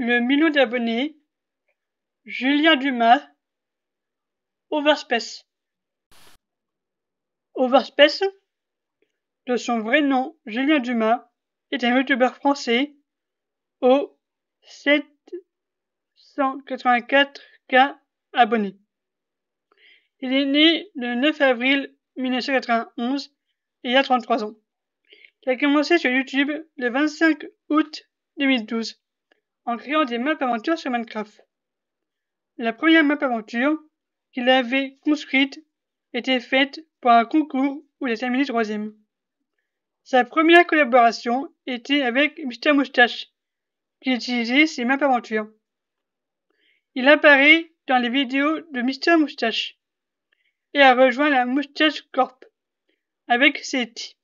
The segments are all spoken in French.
le million d'abonnés, Julien Dumas, Overspace. Overspace, de son vrai nom Julien Dumas, est un youtubeur français aux 784K abonnés. Il est né le 9 avril 1991 et il a 33 ans. Il a commencé sur YouTube le 25 août 2012 en créant des maps aventures sur Minecraft. La première map aventure qu'il avait construite était faite pour un concours où il a terminé 3e. Sa première collaboration était avec Mr Moustache, qui utilisait ses maps aventures. Il apparaît dans les vidéos de Mr Moustache et a rejoint la Moustache Corp avec Seti.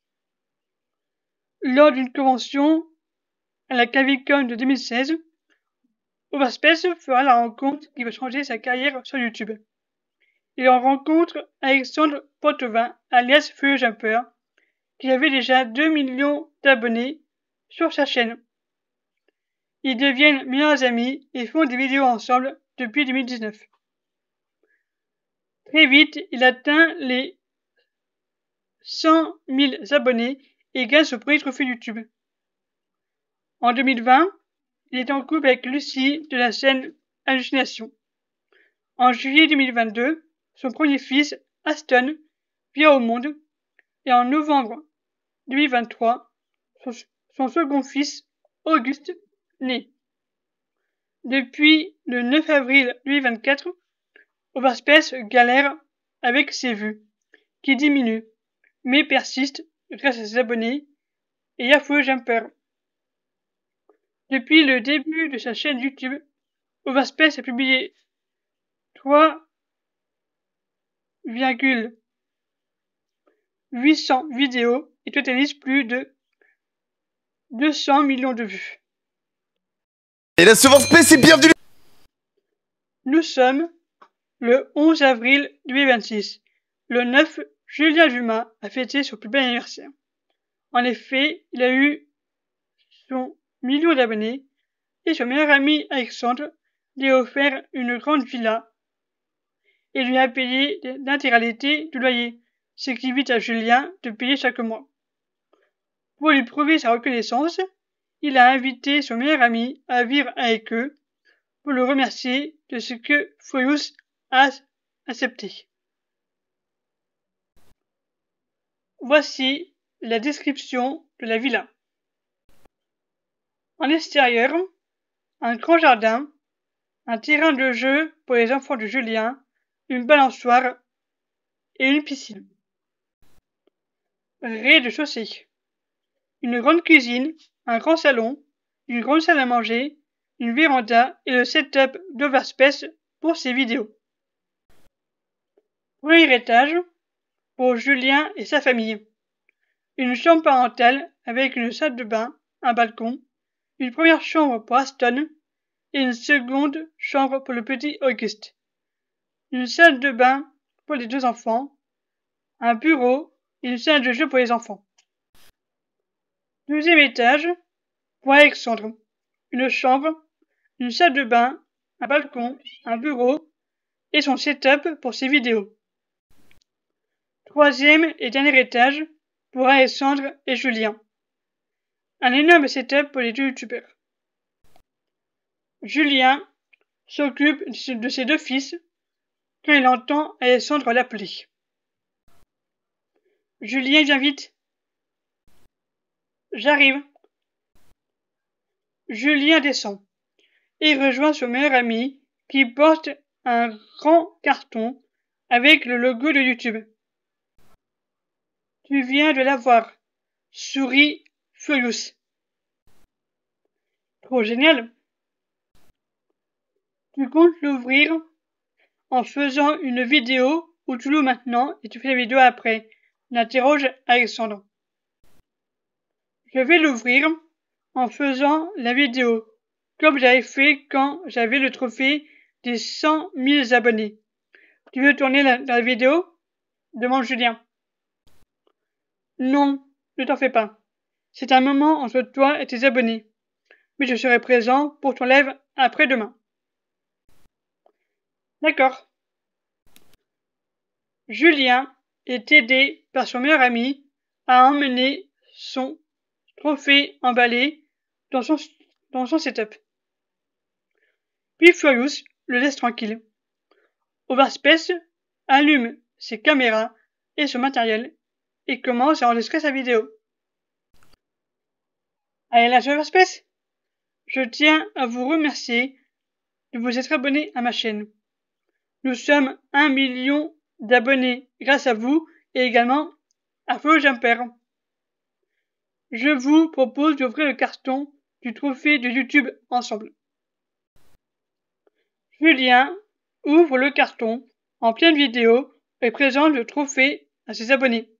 Lors d'une convention à la Cavicon de 2016, Overspace fera la rencontre qui va changer sa carrière sur YouTube. Il en rencontre Alexandre Potovin, alias Feu Jumper, qui avait déjà 2 millions d'abonnés sur sa chaîne. Ils deviennent meilleurs amis et font des vidéos ensemble depuis 2019. Très vite, il atteint les 100 000 abonnés et gagne son premier trophée YouTube. En 2020, il est en couple avec Lucie de la chaîne Hallucination. En juillet 2022, son premier fils, Aston, vient au monde et en novembre 2023, son second fils, Auguste, naît. Depuis le 9 avril 2024, Overspace galère avec ses vues, qui diminuent, mais persistent grâce à ses abonnés et à Feu Jumper. Depuis le début de sa chaîne YouTube, Overspace a publié 3,800 vidéos et totalise plus de 200 millions de vues. Et la Overspace est bienvenue. Nous sommes le 11 avril 2026. Le 9, Julien Dumas a fêté son plus bel anniversaire. En effet, il a eu son million d'abonnés et son meilleur ami Alexandre lui a offert une grande villa et lui a payé l'intégralité du loyer, ce qui évite à Julien de payer chaque mois. Pour lui prouver sa reconnaissance, il a invité son meilleur ami à vivre avec eux pour le remercier de ce que Foyous a accepté. Voici la description de la villa. En extérieur, un grand jardin, un terrain de jeu pour les enfants de Julien, une balançoire et une piscine. Rez-de-chaussée. Une grande cuisine, un grand salon, une grande salle à manger, une véranda et le setup d'Overspace pour ses vidéos. Premier étage, pour Julien et sa famille. Une chambre parentale avec une salle de bain, un balcon, une première chambre pour Aston et une seconde chambre pour le petit Auguste. Une salle de bain pour les 2 enfants, un bureau et une salle de jeu pour les enfants. Deuxième étage, pour Alexandre. Une chambre, une salle de bain, un balcon, un bureau et son setup pour ses vidéos. Troisième et dernier étage, pour Alexandre et Julien. Un énorme setup pour les 2 youtubeurs. Julien s'occupe de ses 2 fils quand il entend Alexandre l'appeler. Julien vient vite. J'arrive. Julien descend et rejoint son meilleur ami qui porte un grand carton avec le logo de YouTube. Tu viens de l'avoir, sourit Furious. Trop génial. Tu comptes l'ouvrir en faisant une vidéo ou tu l'ouvres maintenant et tu fais la vidéo après, l'interroge Alexandre. Je vais l'ouvrir en faisant la vidéo, comme j'avais fait quand j'avais le trophée des 100 000 abonnés. Tu veux tourner la vidéo? Demande Julien. Non, ne t'en fais pas. C'est un moment entre toi et tes abonnés. Mais je serai présent pour ton live après-demain. D'accord. Julien est aidé par son meilleur ami à emmener son trophée emballé dans son setup. Puis Furious le laisse tranquille. Overspace allume ses caméras et son matériel et commence à enregistrer sa vidéo. Allez là, Overspace, je tiens à vous remercier de vous être abonné à ma chaîne. Nous sommes 1 million d'abonnés grâce à vous et également à Feu Jumper. Je vous propose d'ouvrir le carton du trophée de YouTube ensemble. Julien ouvre le carton en pleine vidéo et présente le trophée à ses abonnés.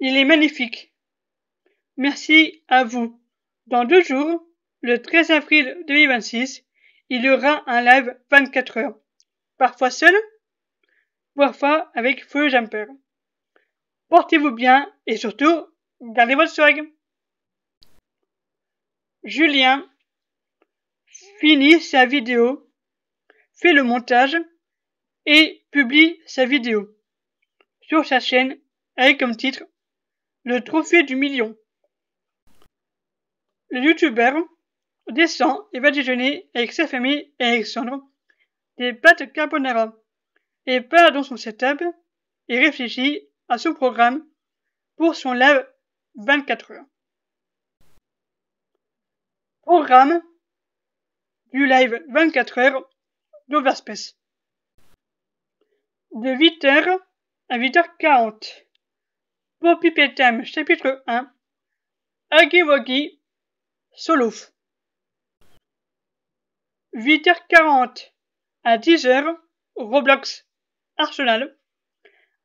Il est magnifique. Merci à vous. Dans 2 jours, le 13 avril 2026, il y aura un live 24 heures. Parfois seul, parfois avec Feu Jumper. Portez-vous bien et surtout, gardez votre swag. Julien finit sa vidéo, fait le montage et publie sa vidéo sur sa chaîne avec comme titre le trophée du million. Le youtubeur descend et va déjeuner avec sa famille et Alexandre des pâtes carbonara et part dans son setup et réfléchit à son programme pour son live 24 heures. Programme du live 24 heures d'Overspace. De 8h à 8h40. Poppy Playtime chapitre 1. Huggy Wuggy Solo. 8h40 à 10h. Roblox Arsenal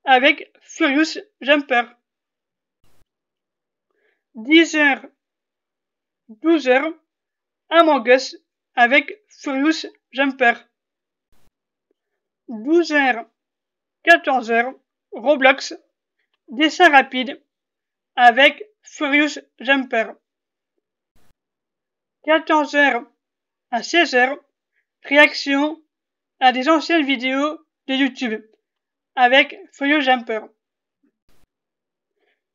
avec Furious Jumper. 10h 12h. Among Us avec Furious Jumper. 12h 14h. Roblox dessin rapide avec Furious Jumper. 14h à 16h. Réaction à des anciennes vidéos de YouTube avec Furious Jumper.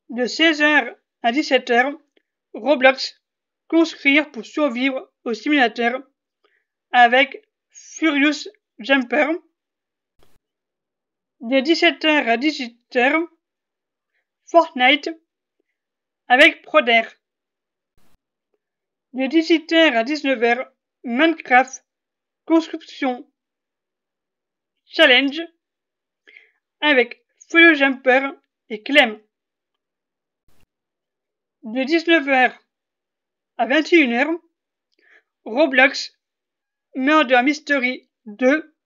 De 16h à 17h. Roblox construire pour survivre au simulateur avec Furious Jumper. De 17h à 18h. Fortnite avec Proder. De 18h à 19h. Minecraft construction challenge avec Furious Jumper et Clem. De 19h à 21h. Roblox Murder Mystery 2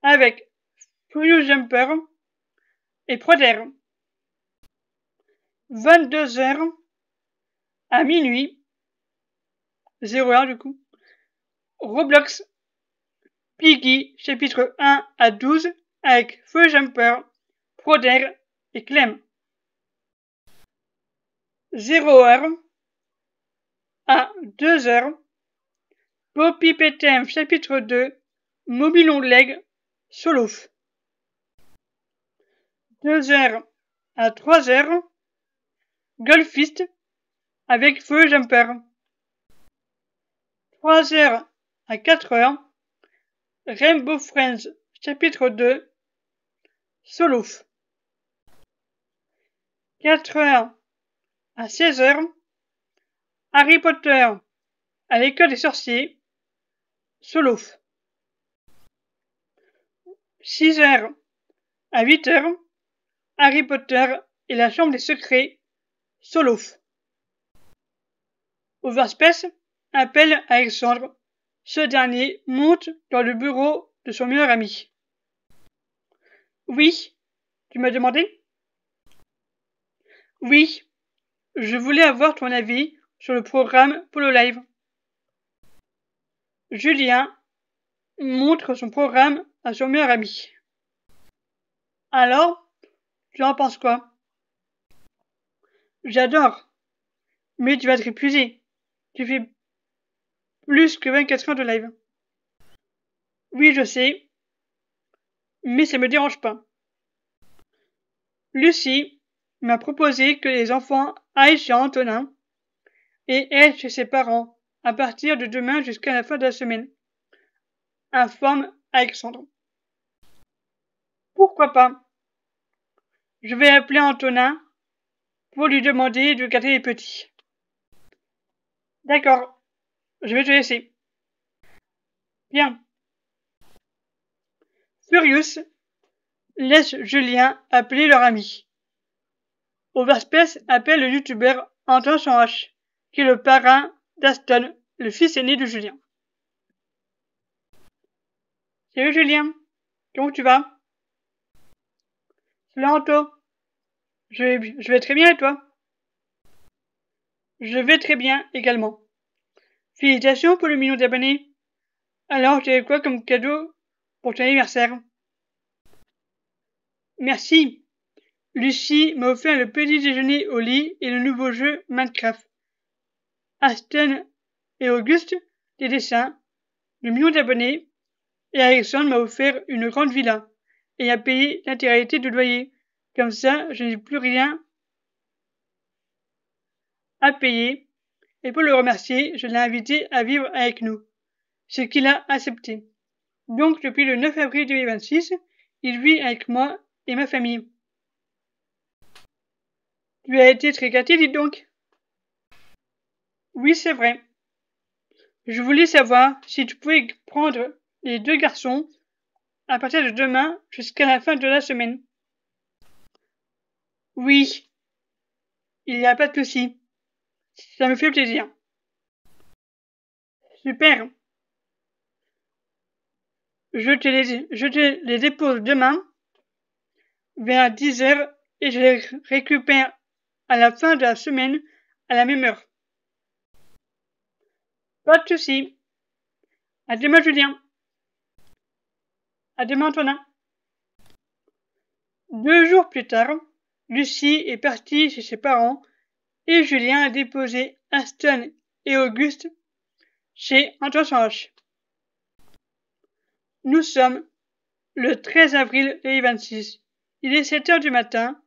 avec Furious Jumper et Proder. 22h à minuit, 0h du coup, Roblox Piggy chapitre 1 à 12 avec Feu Jumper, Proder et Clem. 0h à 2h, Poppy Playtime chapitre 2, Mobile Long Leg Solo. 2h à 3h, Golfist avec Feu Jumper. 3h à 4h, Rainbow Friends chapitre 2, Solo. 4h à 16h, Harry Potter à l'école des sorciers, Solo. 6h à 8h, Harry Potter et la chambre des secrets, Solo. Overspace appelle Alexandre. Ce dernier monte dans le bureau de son meilleur ami. Oui, tu m'as demandé? Oui, je voulais avoir ton avis sur le programme pour le live. Julien montre son programme à son meilleur ami. Alors, tu en penses quoi? J'adore, mais tu vas être épuisé. Tu fais plus que 24 heures de live. Oui, je sais, mais ça me dérange pas. Lucie m'a proposé que les enfants aillent chez Antonin et elle chez ses parents à partir de demain jusqu'à la fin de la semaine, informe Alexandre. Pourquoi pas? Je vais appeler Antonin pour lui demander de garder les petits. D'accord, je vais te laisser. Bien. Furious laisse Julien appeler leur ami. Overspace appelle le youtubeur Antoine H, qui est le parrain d'Aston, le fils aîné de Julien. Salut Julien, comment tu vas? Salut Anto, je vais très bien et toi? Je vais très bien également. Félicitations pour le million d'abonnés. Alors, tu avais quoi comme cadeau pour ton anniversaire? Merci. Lucie m'a offert le petit déjeuner au lit et le nouveau jeu Minecraft. Aston et Auguste, des dessins, le million d'abonnés, et Alexandre m'a offert une grande villa et a payé l'intégralité du loyer. Comme ça, je n'ai plus rien à payer. Et pour le remercier, je l'ai invité à vivre avec nous, ce qu'il a accepté. Donc, depuis le 9 avril 2026, il vit avec moi et ma famille. Tu as été très gâté, dis donc. Oui, c'est vrai. Je voulais savoir si tu pouvais prendre les deux garçons à partir de demain jusqu'à la fin de la semaine. Oui, il n'y a pas de souci. Ça me fait plaisir. Super. Je te les dépose demain vers 10h et je les récupère à la fin de la semaine à la même heure. Pas de souci. À demain, Julien. À demain, Antonin. 2 jours plus tard, Lucie est partie chez ses parents et Julien a déposé Aston et Auguste chez Antoine H. Nous sommes le 13 avril 2026. Il est 7 heures du matin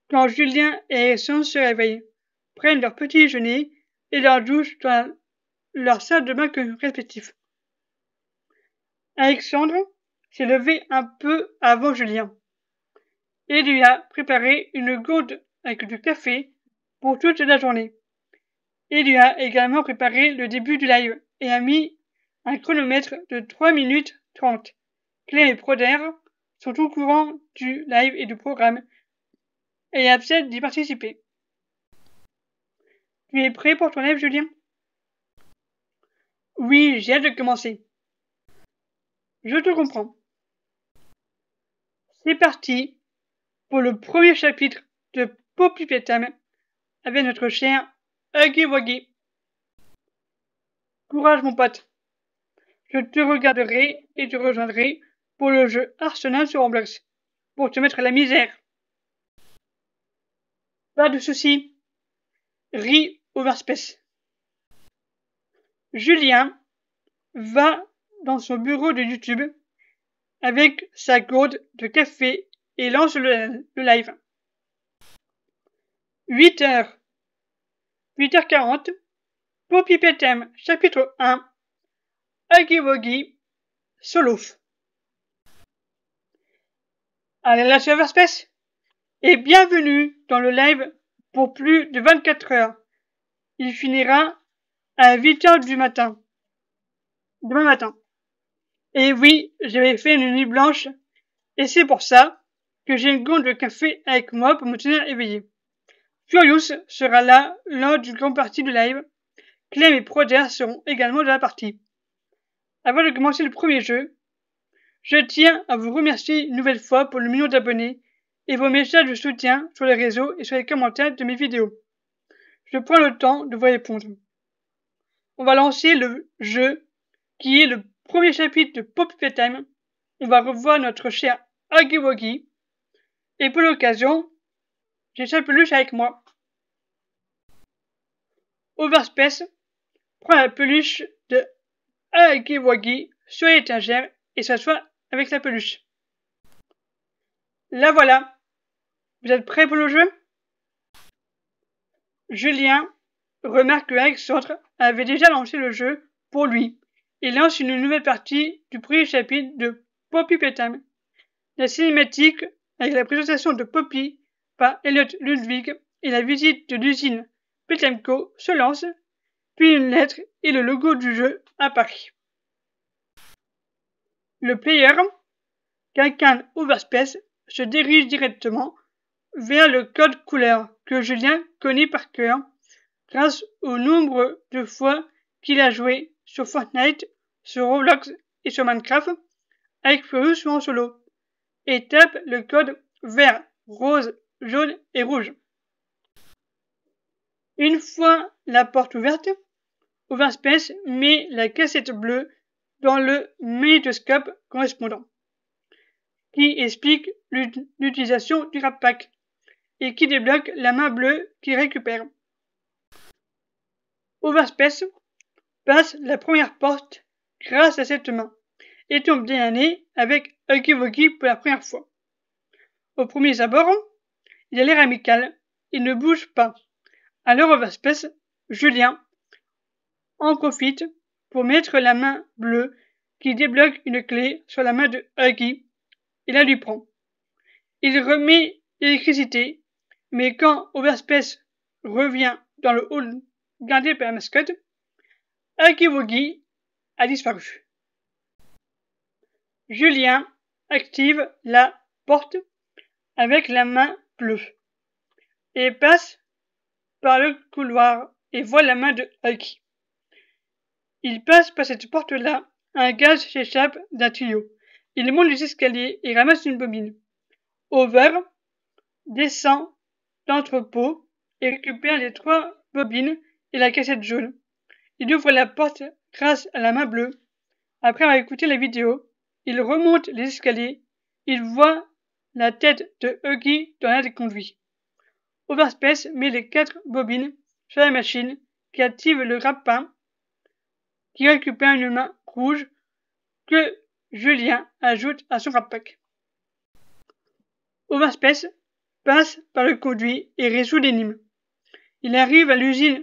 quand Julien et Alexandre se réveillent, prennent leur petit déjeuner et leur douche dans leur salle de bain respectifs. Alexandre s'est levé un peu avant Julien et lui a préparé une gourde avec du café pour toute la journée. Il lui a également préparé le début du live et a mis un chronomètre de 3 minutes 30. Clé et Proder sont au courant du live et du programme et acceptent d'y participer. Tu es prêt pour ton live, Julien? Oui, j'ai hâte de commencer. Je te comprends. C'est parti pour le premier chapitre de Poppy Playtime avec notre cher Huggy Wuggy. Courage mon pote. Je te regarderai et te rejoindrai pour le jeu Arsenal sur Roblox, pour te mettre à la misère. Pas de soucis. Ris Overspace. Julien va dans son bureau de YouTube avec sa gourde de café et lance le live. 8h. 8h40. Poppy Playtime, chapitre 1. Huggy Wuggy, solo. Allez la Overspace et bienvenue dans le live pour plus de 24 heures. Il finira à 8h du matin. Demain matin. Et oui, j'avais fait une nuit blanche et c'est pour ça que j'ai une gourde de café avec moi pour me tenir éveillé. Furious sera là lors d'une grande partie du live. Clem et Proder seront également dans la partie. Avant de commencer le premier jeu, je tiens à vous remercier une nouvelle fois pour le million d'abonnés et vos messages de soutien sur les réseaux et sur les commentaires de mes vidéos. Je prends le temps de vous répondre. On va lancer le jeu qui est le premier chapitre de Poppy Playtime. On va revoir notre cher Huggy Wuggy. Et pour l'occasion, j'ai sa peluche avec moi. Overspace prend la peluche de Huggy Wuggy sur l'étagère et s'assoit avec la peluche. La voilà. Vous êtes prêts pour le jeu? Julien remarque que Alexandre avait déjà lancé le jeu pour lui. Il lance une nouvelle partie du premier chapitre de Poppy Playtime. La cinématique, avec la présentation de Poppy par Elliot Ludwig et la visite de l'usine Playtime Co. se lance, puis une lettre et le logo du jeu apparaît. Le player, quelqu'un Overspace, se dirige directement vers le code couleur que Julien connaît par cœur grâce au nombre de fois qu'il a joué sur Fortnite, sur Roblox et sur Minecraft avec Furious ou en solo, et tape le code vert, rose, jaune et rouge. Une fois la porte ouverte, Overspace met la cassette bleue dans le magnétoscope correspondant, qui explique l'utilisation du Rap Pack et qui débloque la main bleue qu'il récupère. Overspace passe la première porte grâce à cette main et tombe bien nez avec Huggy Wuggy pour la première fois. Au premier abord, il a l'air amical, il ne bouge pas. Alors Overspace, Julien en profite pour mettre la main bleue qui débloque une clé sur la main de Huggy et la lui prend. Il remet l'électricité, mais quand Overspace revient dans le hall gardé par la mascotte, Huggy Wuggy a disparu. Julien active la porte avec la main bleue et passe par le couloir et voit la main de Huggy. Il passe par cette porte-là, un gaz s'échappe d'un tuyau. Il monte les escaliers et ramasse une bobine. Over descend l'entrepôt et récupère les 3 bobines et la cassette jaune. Il ouvre la porte grâce à la main bleue. Après avoir écouté la vidéo, il remonte les escaliers. Il voit la tête de Huggy dans l'un des conduits. Overspace met les 4 bobines sur la machine qui active le grappin qui récupère une main rouge que Julien ajoute à son Rap Pack. Overspace passe par le conduit et résout l'énigme. Il arrive à l'usine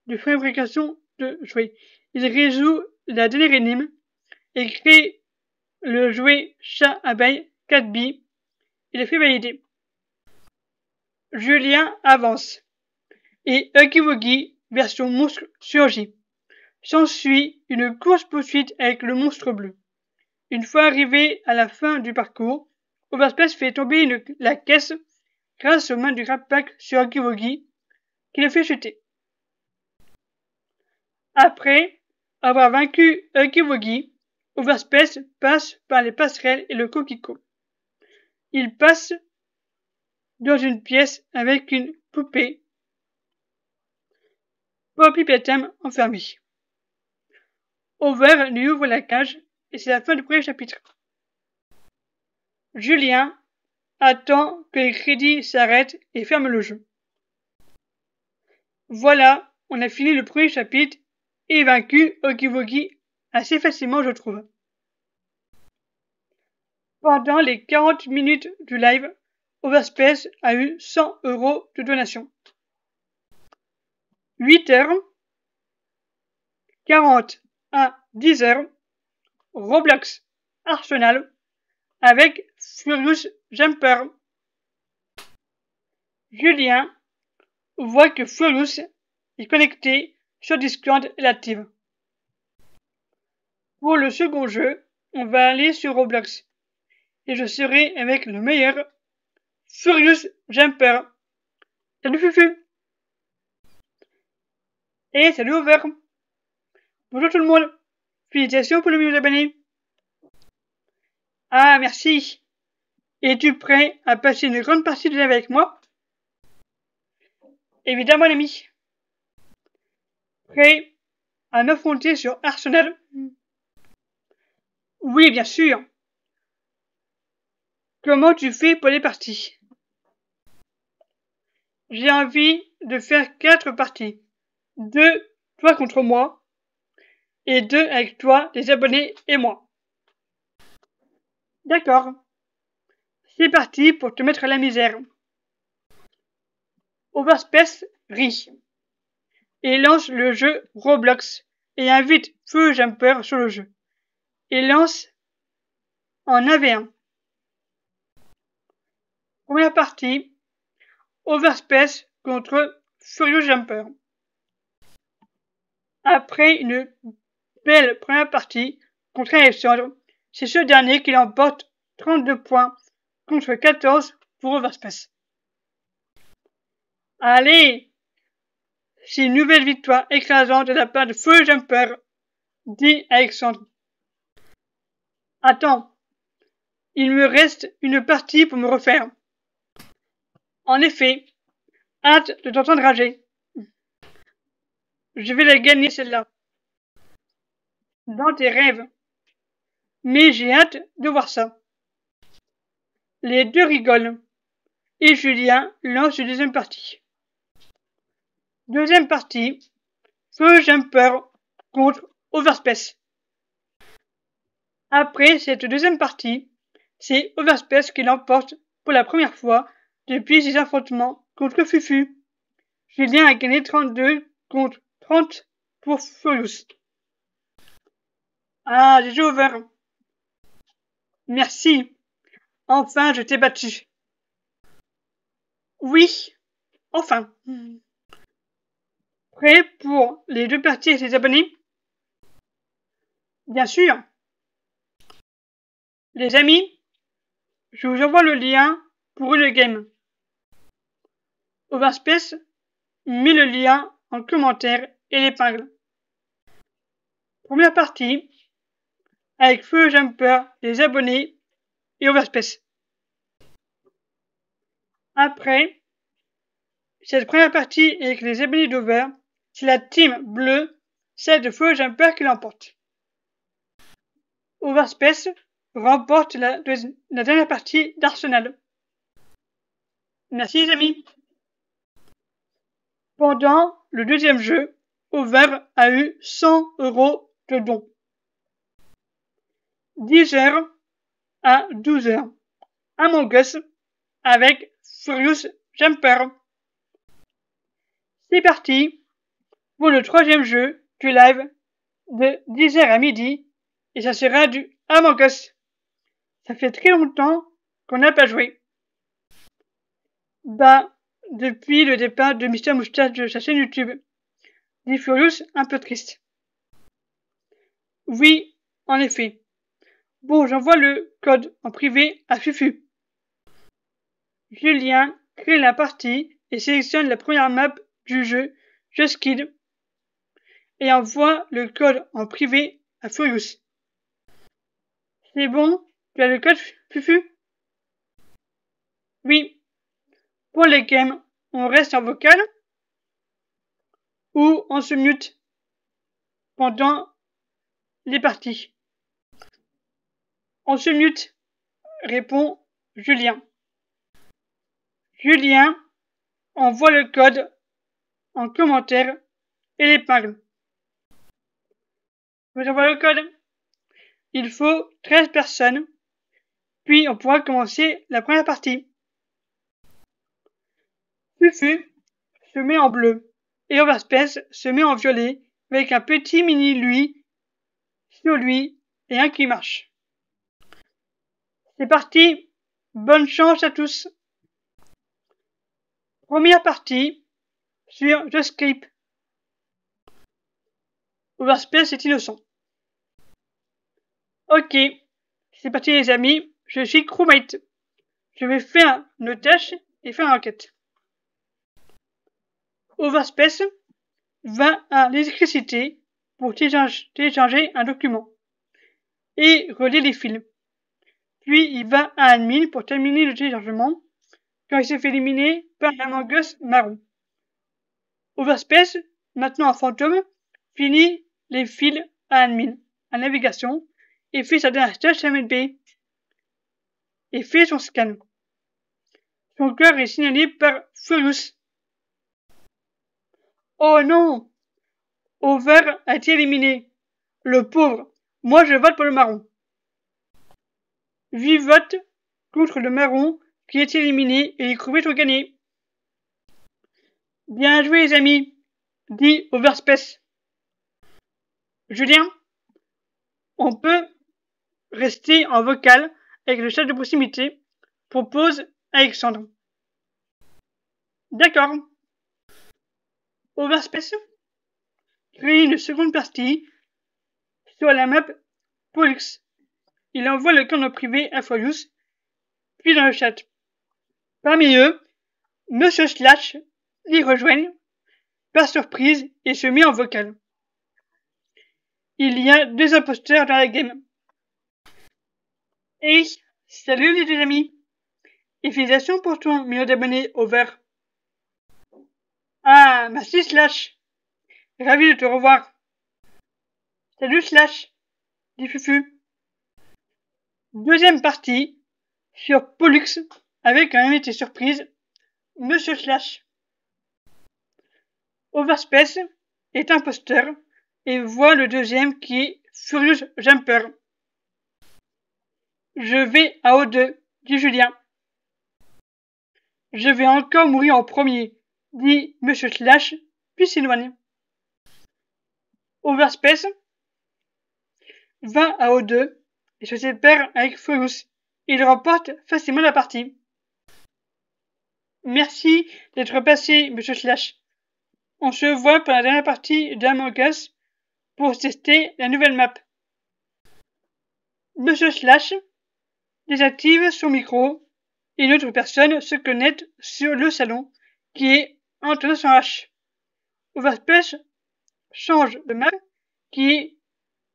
de fabrication de jouets. Il résout la dernière énigme et crée le jouet chat-abeille 4B. Il est fait valider. Julien avance et Huggy Wuggy version monstre surgit. S'ensuit une course-poursuite avec le monstre bleu. Une fois arrivé à la fin du parcours, Overspace fait tomber la caisse grâce aux mains du Rap Pack sur Huggy Wuggy qui le fait chuter. Après avoir vaincu Huggy Wuggy, Overspace passe par les passerelles et le coquelicot. Il passe dans une pièce avec une poupée Poppy Playtime enfermée. Over lui ouvre la cage et c'est la fin du premier chapitre. Julien attend que les crédits s'arrêtent et ferme le jeu. Voilà, on a fini le premier chapitre et vaincu Huggy Wuggy assez facilement, je trouve. Pendant les 40 minutes du live, Overspace a eu 100 € de donation. 8h, 40 à 10h, Roblox Arsenal avec Furious Jumper. Julien voit que Furious est connecté sur Discord et l'active. Pour le second jeu, on va aller sur Roblox et je serai avec le meilleur Furious Jumper. Salut Fufu! Et salut Over! Bonjour tout le monde! Félicitations pour le million d'abonnés! Ah, merci! Es-tu prêt à passer une grande partie de live avec moi? Évidemment, l'ami! Prêt à m'affronter sur Arsenal? Oui, bien sûr! Comment tu fais pour les parties? J'ai envie de faire 4 parties. 2, toi contre moi, et 2 avec toi, les abonnés et moi. D'accord. C'est parti pour te mettre à la misère. Overspace rit et lance le jeu Roblox et invite Feu Jumper sur le jeu. Et lance en 1v1. Première partie, Overspace contre Furious Jumper. Après une belle première partie contre Alexandre, c'est ce dernier qui l'emporte 32 points contre 14 pour Overspace. Allez, c'est une nouvelle victoire écrasante de la part de Furious Jumper, dit Alexandre. Attends, il me reste une partie pour me refaire. En effet, hâte de t'entendre rager. Je vais la gagner celle-là. Dans tes rêves. Mais j'ai hâte de voir ça. Les deux rigolent. Et Julien lance une deuxième partie. Deuxième partie, Feu Jumper contre Overspace. Après cette deuxième partie, c'est Overspace qui l'emporte pour la première fois depuis ses affrontements contre Fufu. Julien a gagné 32 contre 30 pour Furious. Ah, j'ai joué over. Merci. Enfin, je t'ai battu. Oui, enfin. Prêt pour les deux parties et ses abonnés? Bien sûr. Les amis, je vous envoie le lien pour une game. Overspace met le lien en commentaire et l'épingle. Première partie, avec Feu Jumper, les abonnés et Overspace. Après, cette première partie avec les abonnés d'Over, c'est la team bleue, celle de Feu Jumper qui l'emporte. Overspace remporte la dernière partie d'Arsenal. Merci les amis. Pendant le deuxième jeu, Over a eu 100 € de dons. 10h à 12h. Among Us avec Furious Jumper. C'est parti pour le troisième jeu du live de 10h à midi et ça sera du Among Us. Ça fait très longtemps qu'on n'a pas joué. Bah, depuis le départ de Mister Moustache de sa chaîne YouTube. Dit Furious un peu triste. Oui, en effet. Bon, j'envoie le code en privé à Fufu. Julien crée la partie et sélectionne la première map du jeu Just Kid et envoie le code en privé à Furious. C'est bon? Tu as le code, Fufu? Oui. Pour les games, on reste en vocal ou on se mute pendant les parties? On se mute, répond Julien. Julien envoie le code en commentaire et l'épingle. Je vous envoie le code. Il faut 13 personnes, puis on pourra commencer la première partie. Fufu se met en bleu et Overspace se met en violet avec un petit mini lui sur lui et un qui marche. C'est parti, bonne chance à tous. Première partie sur Just Skip. Overspace est innocent. Ok, c'est parti les amis, je suis crewmate. Je vais faire une tâche et faire une enquête. Overspace va à l'électricité pour télécharger un document et relier les fils. Puis il va à admin pour terminer le téléchargement quand il s'est fait éliminer par Among Us marron. Overspace, maintenant en fantôme, finit les fils à admin, à navigation, et fait sa dernière tâche MLB et fait son scan. Son cœur est signalé par Furious. Oh non! Over a été éliminé. Le pauvre. Moi, je vote pour le marron. 8 votes contre le marron qui est éliminé et les crevettes ont gagné. Bien joué, les amis, dit Overspace. Julien, on peut rester en vocal avec le chat de proximité, propose Alexandre. D'accord. Overspace crée une seconde partie sur la map Pollux. Il envoie le canal privé à Foyous, puis dans le chat. Parmi eux, Monsieur Slash les rejoignent, par surprise, et se met en vocal. Il y a 2 imposteurs dans la game. Hey, salut les 2 amis. Et félicitations pour ton million d'abonnés Over. Ah, merci Slash. Ravi de te revoir. Salut Slash, dit Fufu. Deuxième partie sur Pollux avec un invité surprise, Monsieur Slash. Overspace est imposteur et voit le deuxième qui est Furious Jumper. Je vais à O2, dit Julien. Je vais encore mourir en premier, dit Monsieur Slash, puis s'éloigne. Overspace va à O2 et se sépare avec Furious. Il remporte facilement la partie. Merci d'être passé, Monsieur Slash. On se voit pour la dernière partie d'Among Us pour tester la nouvelle map. Monsieur Slash désactive son micro et une autre personne se connecte sur le salon qui est Antonin sans H. Overspace change de map qui est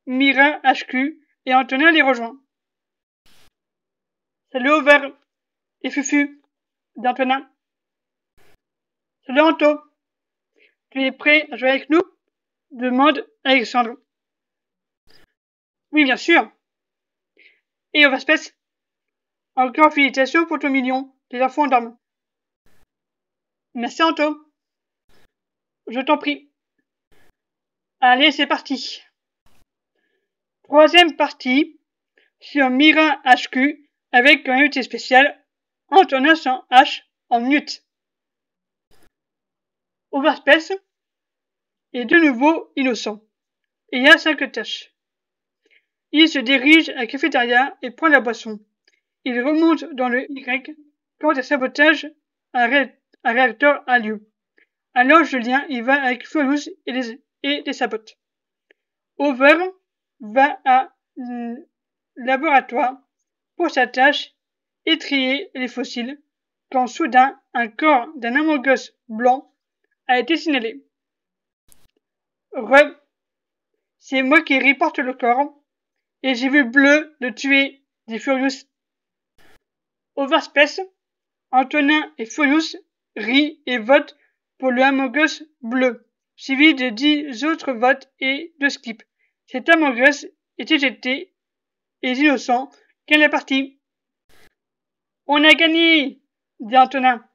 Mira HQ et Antonin les rejoint. Salut Over et Fufu d'Antonin. Salut Anto. Tu es prêt à jouer avec nous? Demande Alexandre. Oui, bien sûr. Et Overspace, encore félicitations pour ton million. Les enfants dorment. Merci Anto. Je t'en prie. Allez, c'est parti. Troisième partie sur Mira HQ avec un invité spécial, Antonin sans H en mute. Overspace est de nouveau innocent et a 5 tâches. Il se dirige à la cafétéria et prend la boisson. Il remonte dans le Y quand un sabotage à réacteur a lieu. Alors Julien y va avec Furious et les sabote. Over va à laboratoire pour sa tâche et trier les fossiles quand soudain un corps d'un Among Us blanc a été signalé. C'est moi qui reporte le corps et j'ai vu Bleu le tuer, dit Furious. Overspace, Antonin et Furious rient et votent pour le Among Us bleu, suivi de 10 autres votes et de skips. Cet Among Us est éjecté et les innocents gagnent la partie. On a gagné, dit Antonin.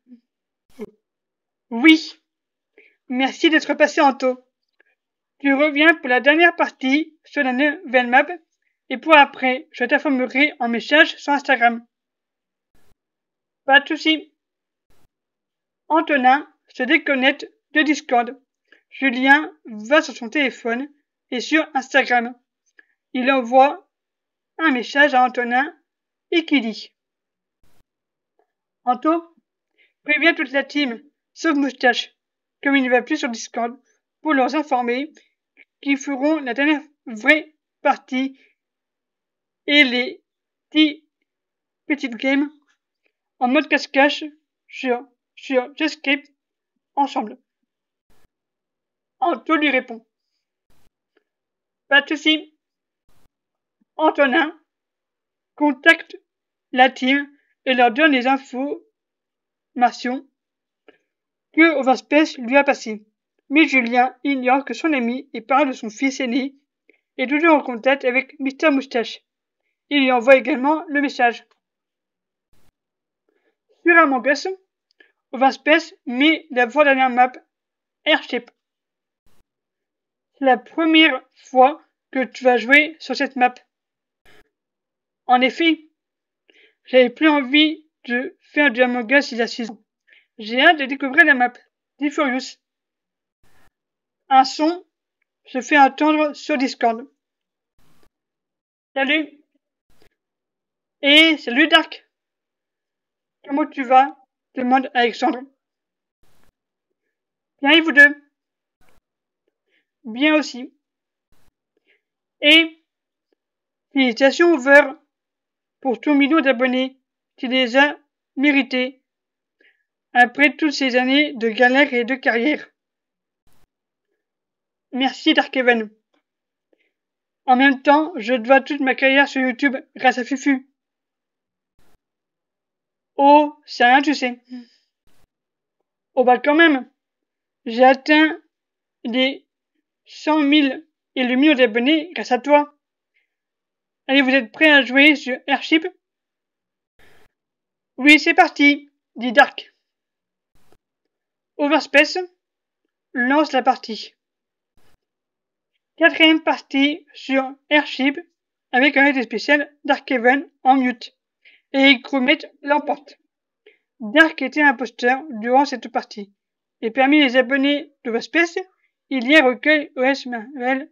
Oui. Merci d'être passé Anto. Tu reviens pour la dernière partie sur la nouvelle map et pour après, je t'informerai en message sur Instagram. Pas de soucis. Antonin se déconnecte de Discord. Julien va sur son téléphone et sur Instagram. Il envoie un message à Antonin et qui dit: Anto, préviens toute la team, sauf Moustache, comme il ne va plus sur Discord, pour leur informer qu'ils feront la dernière vraie partie et les 10 petites games en mode cache-cache sur Escape ensemble. Anto lui répond: pas de soucis. Antonin contacte la team et leur donne les informations que Overspace lui a passées. Mais Julien ignore que son ami et parent de son fils aîné est toujours en contact avec Mr Moustache. Il lui envoie également le message. Sur Among Us, Overspace met la voix dernière map Airship. C'est la première fois que tu vas jouer sur cette map. En effet, j'avais plus envie de faire du Among Us il y a 6 ans. J'ai hâte de découvrir la map. Dis Furious. Un son se fait entendre sur Discord. Salut. Et salut Dark. Comment tu vas? Demande Alexandre. Bien et vous deux? Bien aussi. Et félicitations Over pour ton million d'abonnés. Tu les as mérités après toutes ces années de galère et de carrière. Merci Darkeven. En même temps, je dois toute ma carrière sur YouTube grâce à Fufu. Oh, c'est rien, tu sais. Oh bah quand même, j'ai atteint les 100 000 et le million d'abonnés grâce à toi. Allez, vous êtes prêts à jouer sur Airship? Oui, c'est parti, dit Dark. Overspace lance la partie. 4e partie sur Airship avec un invité spécial Darkeven en mute. Et Chromet l'emporte. Dark était imposteur durant cette partie. Et parmi les abonnés d'Overspace, il y a Recueil, OS Manuel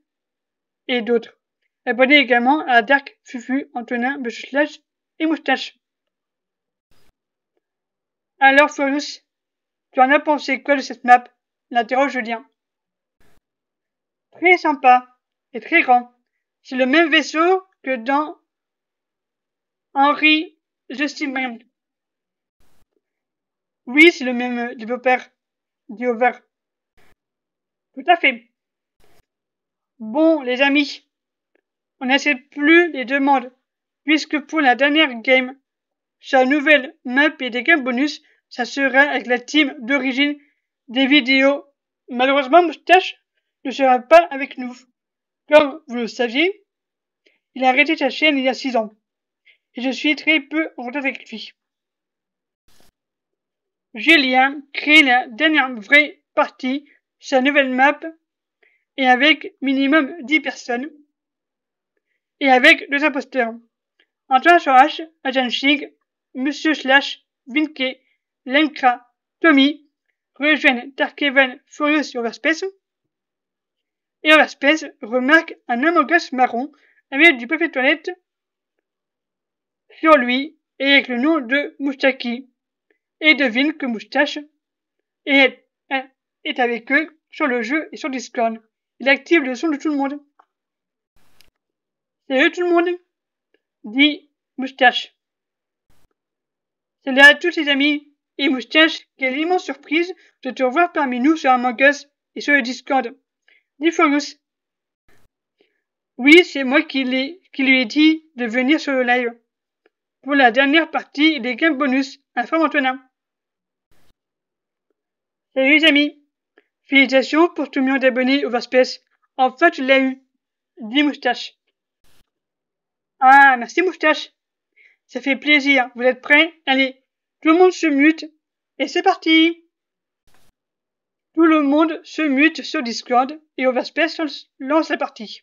et d'autres. Abonnez également à Dark, Fufu, Antonin, Slash et Moustache. Alors Furious, tu en as pensé quoi de cette map? L'interroge Julien. Très sympa et très grand. C'est le même vaisseau que dans Henry Justin. Oui, c'est le même développeur, dit Over. Tout à fait. Bon, les amis, on n'accepte plus les demandes, puisque pour la dernière game, sa nouvelle map et des games bonus, ça sera avec la team d'origine des vidéos. Malheureusement, Moustache ne sera pas avec nous. Comme vous le saviez, il a arrêté sa chaîne il y a 6 ans. Et je suis très peu en contact avec lui. Julien crée la dernière vraie partie, sa nouvelle map, et avec minimum 10 personnes, et avec 2 imposteurs. Antoine Sorache, Agent Chig, Monsieur Slash, Vinke, Lenkra, Tommy, rejoignent Darkeven Furious sur Overspace, et Overspace remarque un Among Us marron avec du papier toilette sur lui et avec le nom de Moustaki, et devine que Moustache est avec eux sur le jeu et sur Discord. Il active le son de tout le monde. Salut tout le monde, dit Moustache. Salut à tous les amis, et Moustache, quelle immense surprise de te revoir parmi nous sur Among Us et sur le Discord. Dit Furious. Oui, c'est moi qui lui ai dit de venir sur le live. Pour la dernière partie des games bonus, informe Antonin. Salut les amis, félicitations pour ton million d'abonnés Overspace. Enfin tu l'as eu, dit Moustache. Ah, merci Moustache. Ça fait plaisir. Vous êtes prêts? Allez, tout le monde se mute et c'est parti. Tout le monde se mute sur Discord et Overspace lance la partie.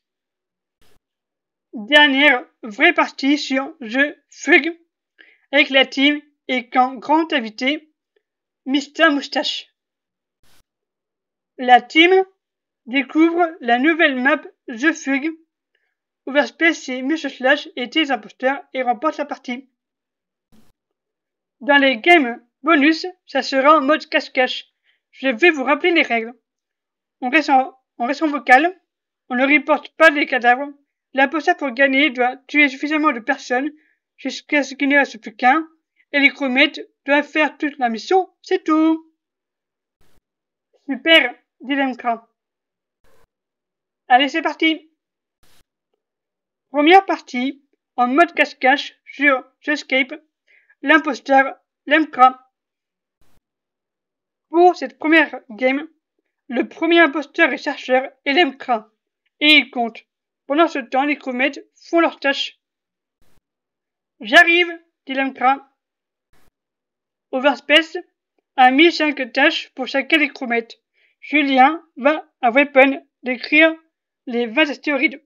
Dernière vraie partie sur The Fug avec la team et quand grand invité Mr Moustache. La team découvre la nouvelle map The Fug. Overspace et Monsieur Slash étaient les imposteurs et remportent la partie. Dans les games bonus, ça sera en mode cache-cache. Je vais vous rappeler les règles. On reste en vocal, on ne reporte pas les cadavres. L'imposteur pour gagner doit tuer suffisamment de personnes jusqu'à ce qu'il ne reste plus qu'un, et les crewmates doivent faire toute la mission, c'est tout. Super, dit Lemkra. Allez, c'est parti. Première partie, en mode cache-cache sur Escape, l'imposteur Lemkra. Pour cette première game, le premier imposteur et chercheur est Lemkra, et il compte. Pendant ce temps, les crewmates font leurs tâches. J'arrive, dit Lemkra. Overspace a mis 5 tâches pour chacun des crewmates. Julien va à Weapon décrire les 20 astéroïdes.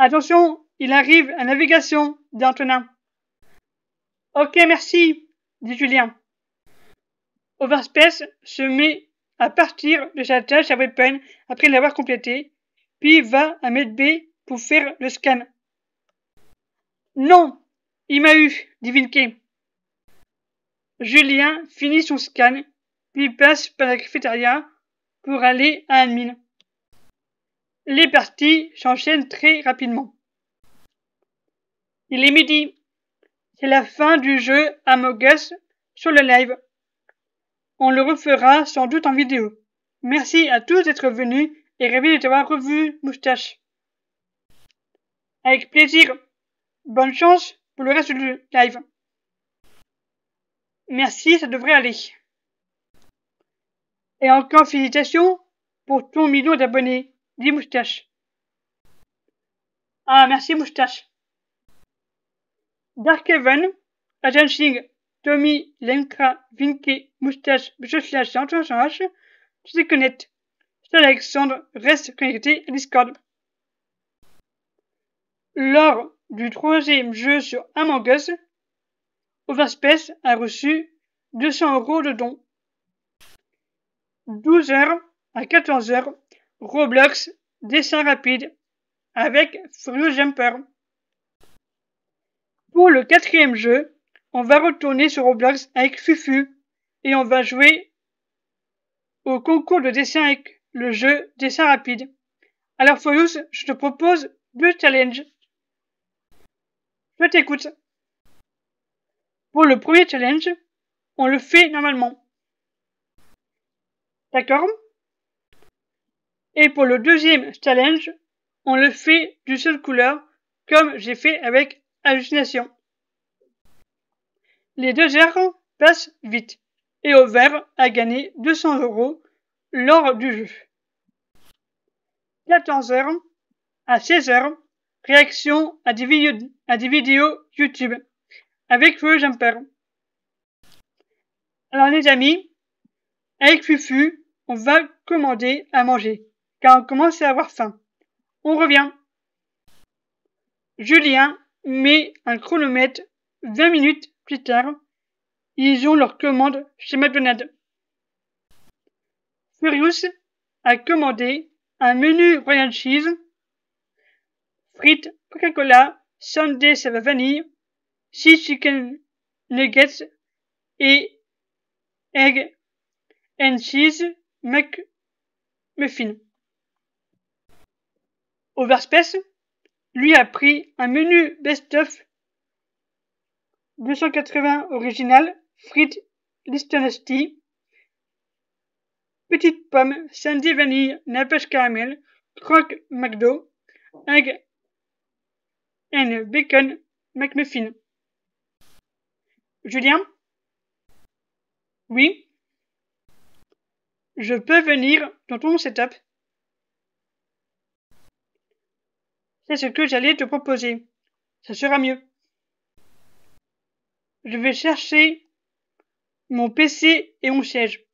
Attention, il arrive à navigation, dit Antonin. Ok, merci, dit Julien. Overspace se met à partir de sa tâche à Weapon après l'avoir complétée, puis va à MedB pour faire le scan. Non, il m'a eu, dit Vinquet. Julien finit son scan, puis passe par la cafétéria pour aller à admin. Les parties s'enchaînent très rapidement. Il est midi. C'est la fin du jeu Among Us sur le live. On le refera sans doute en vidéo. Merci à tous d'être venus et ravi de t'avoir revu, Moustache. Avec plaisir. Bonne chance pour le reste du live. Merci, ça devrait aller. Et encore félicitations pour ton million d'abonnés, dit Moustache. Ah, merci Moustache. Darkhaven, Agenting, Tommy, Lenka, Vinky, Moustache, Slash, H, tu te connectes. Seul Alexandre reste connecté à Discord. Lors du troisième jeu sur Among Us, Overspace a reçu 200 € de dons. 12h à 14h, Roblox, dessin rapide, avec Furious Jumper. Pour le quatrième jeu, on va retourner sur Roblox avec Fufu et on va jouer au concours de dessin avec le jeu dessin rapide. Alors Furious, je te propose 2 challenges. Je t'écoute. Pour le premier challenge, on le fait normalement. D'accord? Et pour le deuxième challenge, on le fait d'une seule couleur, comme j'ai fait avec Hallucination. Les 2 heures passent vite, et Over a gagné 200 € lors du jeu. 14h à 16h, réaction à des vidéos YouTube avec Furious Jumper. Alors les amis, avec Fufu, on va commander à manger, car on commence à avoir faim. On revient. Julien met un chronomètre 20 minutes plus tard. Ils ont leur commande chez McDonald's. Furious a commandé un menu Royal Cheese, frites, Coca-Cola, Sundae Sava Vanille, 6 chicken nuggets et egg and cheese McMuffin. Overspace, lui, a pris un menu best-of 280 original, frites Listonesty, petite pomme, Sandy vanille, nappage caramel, croque McDo, egg and bacon McMuffin. Julien? Oui? Je peux venir dans ton setup? C'est ce que j'allais te proposer. Ça sera mieux. Je vais chercher mon PC et mon siège.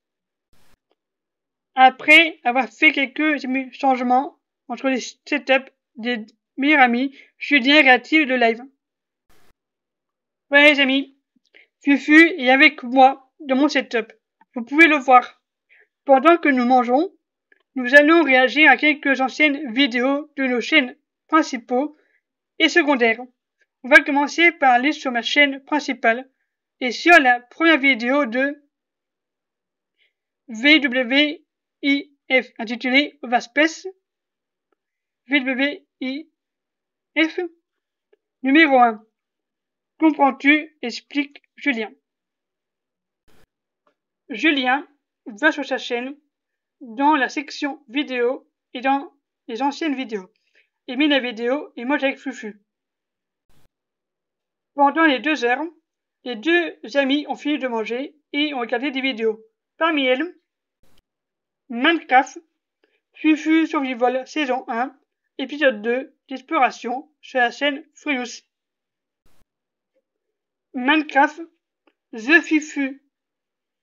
Après avoir fait quelques changements entre les setups des meilleurs amis, Julien réactive le live. Ouais les amis, Fufu est avec moi dans mon setup. Vous pouvez le voir. Pendant que nous mangeons, nous allons réagir à quelques anciennes vidéos de nos chaînes principaux et secondaires. On va commencer par aller sur ma chaîne principale et sur la première vidéo de WWIF intitulée Overspace. WWIF numéro 1. Comprends-tu? Explique Julien. Julien va sur sa chaîne dans la section vidéo et dans les anciennes vidéos et met la vidéo et mange avec Fufu. Pendant les 2 heures, les 2 amis ont fini de manger et ont regardé des vidéos. Parmi elles, Minecraft, Fufu Survival saison 1, épisode 2 d'exploration sur la chaîne Furious. Minecraft, The Fufu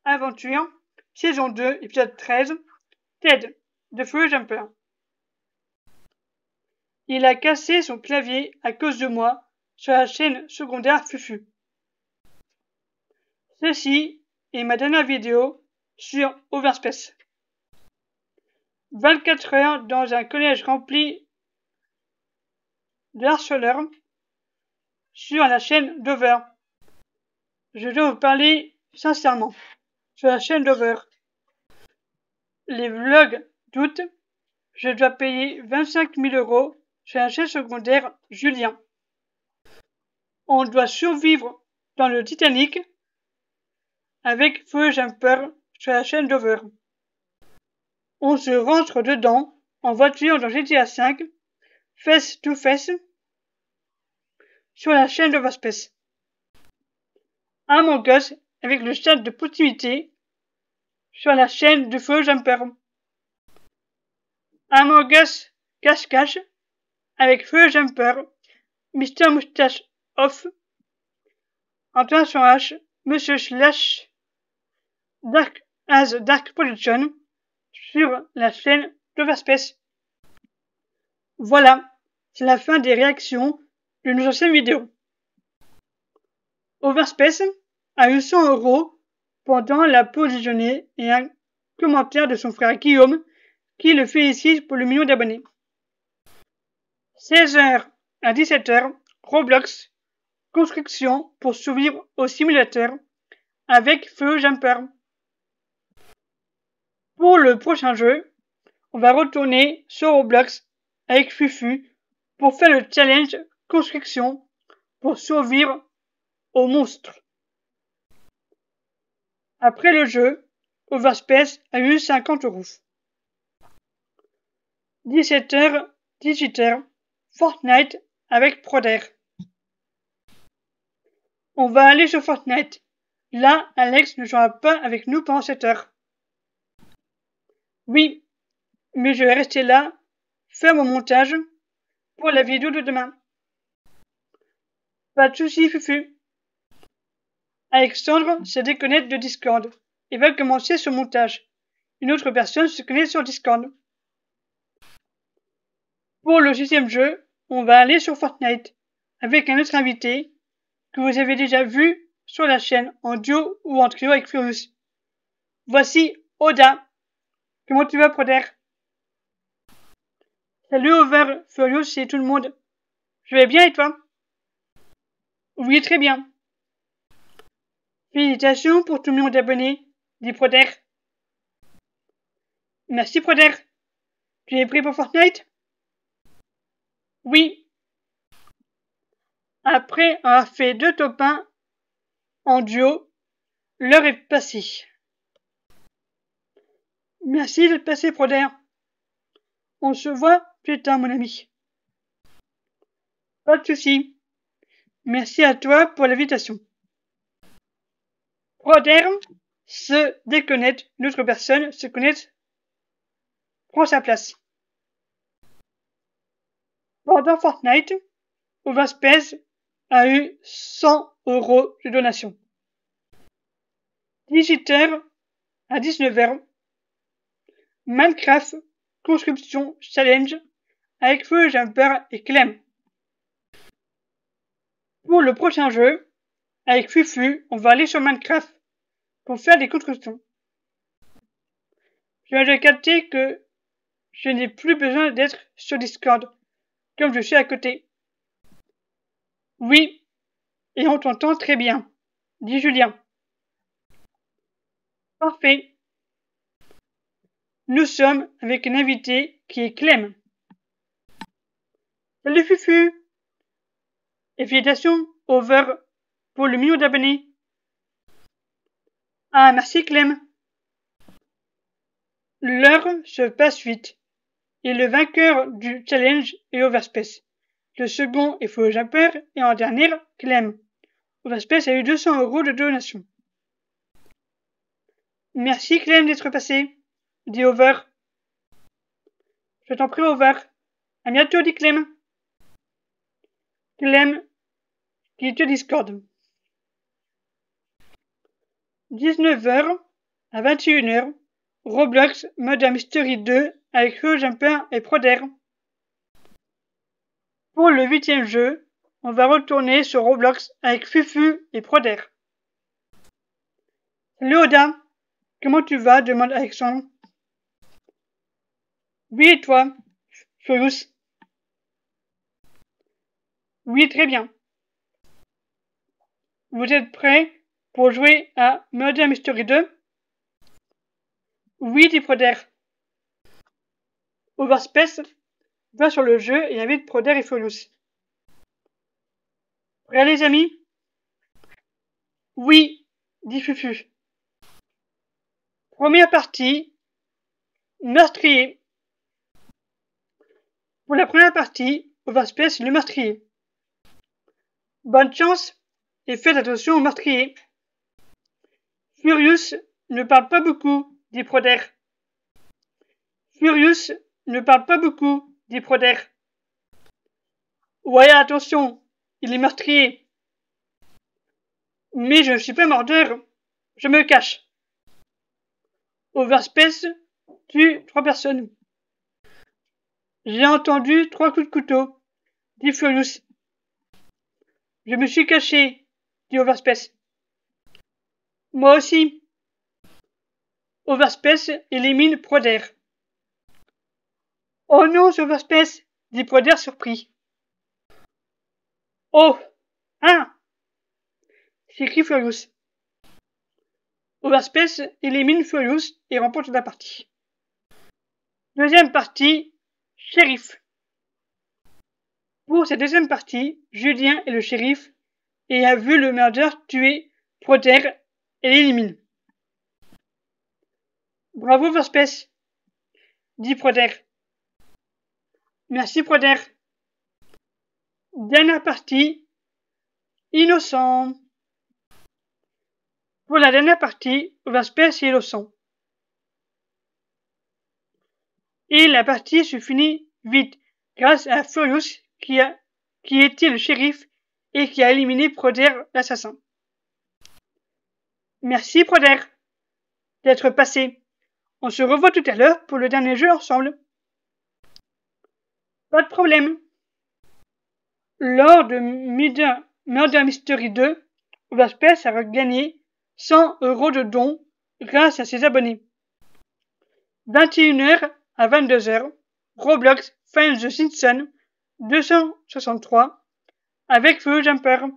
Aventure, saison 2, épisode 13, Ted de Furious Jumper. Il a cassé son clavier à cause de moi sur la chaîne secondaire Fufu. Ceci est ma dernière vidéo sur Overspace. 24 heures dans un collège rempli de harceleurs sur la chaîne Dover. Je dois vous parler sincèrement sur la chaîne Dover. Les vlogs d'août, je dois payer 25 000 € sur la chaîne secondaire Julien. On doit survivre dans le Titanic avec Feu Jumper sur la chaîne Dover. On se rentre dedans en voiture dans GTA V, face to face, sur la chaîne d'Overspace. Among Us avec le chat de proximité sur la chaîne de Feu Jumper. Among Us cache-cache avec Feu Jumper, Mr Moustache Off, Antoine sur H, Monsieur Slash, Dark as Dark Production sur la chaîne d'Overspace. Voilà, c'est la fin des réactions de nos anciennes vidéos. Overspace a eu 100 € pendant la pause déjeuner et un commentaire de son frère Guillaume qui le félicite pour le million d'abonnés. 16h à 17h, Roblox, construction pour survivre au simulateur avec Feu Jumper. Pour le prochain jeu, on va retourner sur Roblox avec Fufu pour faire le challenge construction pour survivre aux monstres. Après le jeu, Overspace a eu 50 €. 17h, 18h, Fortnite avec Proder. On va aller sur Fortnite. Là, Alex ne jouera pas avec nous pendant 7 heures. Oui, mais je vais rester là, faire mon montage pour la vidéo de demain. Pas de soucis, Fufu. Alexandre se déconnecte de Discord et va commencer son montage. Une autre personne se connecte sur Discord. Pour le 6e jeu, on va aller sur Fortnite avec un autre invité que vous avez déjà vu sur la chaîne en duo ou en trio avec Furious. Voici Oda. Comment tu vas, Proder? Salut Over, Furious et tout le monde. Je vais bien et toi? Oui, très bien. Félicitations pour tout le million d'abonnés, dit Proder. Merci Proder. Tu es prêt pour Fortnite? Oui. Après avoir fait 2 top 1 en duo, l'heure est passée. Merci d'être passé, Proder. On se voit plus tard, mon ami. Pas de soucis. Merci à toi pour l'invitation. Proder se déconnecte, une autre personne se connecte, prend sa place. Pendant Fortnite, Overspace a eu 100 € de donation. 18h à 19h, Minecraft Construction Challenge avec Feu Jumper et Clem. Pour le prochain jeu, avec Fufu, on va aller sur Minecraft pour faire des constructions. Je viens de capter que je n'ai plus besoin d'être sur Discord, comme je suis à côté. Oui, et on t'entend très bien, dit Julien. Parfait. Nous sommes avec un invité qui est Clem. Salut Fufu. Et félicitations, Over, pour le million d'abonnés. Ah, merci Clem. L'heure se passe vite. Et le vainqueur du challenge est Overspace. Le second est Feu Jumper et en dernier, Clem. Overspace a eu 200 € de donation. Merci Clem d'être passé, dit Over. Je t'en prie Over. À bientôt, dit Clem. Clem quitte Discord. 19h à 21h, Roblox Murder Mystery 2 avec Feu Jumper et Proder. Pour le 8e jeu, on va retourner sur Roblox avec Fufu et Proder. Salut Oda, comment tu vas? Demande Alexandre. Oui, et toi, Furious? Oui, très bien. Vous êtes prêts pour jouer à Murder Mystery 2? Oui, dit Proder. Overspace va sur le jeu et invite Proder et Furious. Prêts les amis? Oui, dit Fufu. Première partie, meurtrier. Pour la première partie, Overspace le meurtrier. Bonne chance et faites attention au meurtrier. Furious ne parle pas beaucoup, dit Proder. Furious ne parle pas beaucoup, dit Proder. Ouais, attention, il est meurtrier. Mais je ne suis pas mordeur, je me cache. Overspace tue 3 personnes. J'ai entendu 3 coups de couteau, dit Furious. Je me suis caché, dit Overspace. Moi aussi. Overspace élimine Proder. Oh non, c'est Overspace, dit Proder surpris. Oh, hein, s'écrie Furious. Overspace élimine Furious et remporte la partie. Deuxième partie, shérif. Pour cette deuxième partie, Julien est le shérif et a vu le murder tuer Proder et l'élimine. Bravo Overspace, dit Proder. Merci Proder. Dernière partie, innocent. Pour la dernière partie, Overspace est innocent. Et la partie se finit vite, grâce à Furious qui était le shérif et qui a éliminé Proder l'assassin. Merci Proder d'être passé. On se revoit tout à l'heure pour le dernier jeu ensemble. Pas de problème. Lors de Murder Mystery 2, Overspace a gagné 100 € de dons grâce à ses abonnés. 21h à 22h, Roblox Find the Simpsons 263 avec Feu Jumper.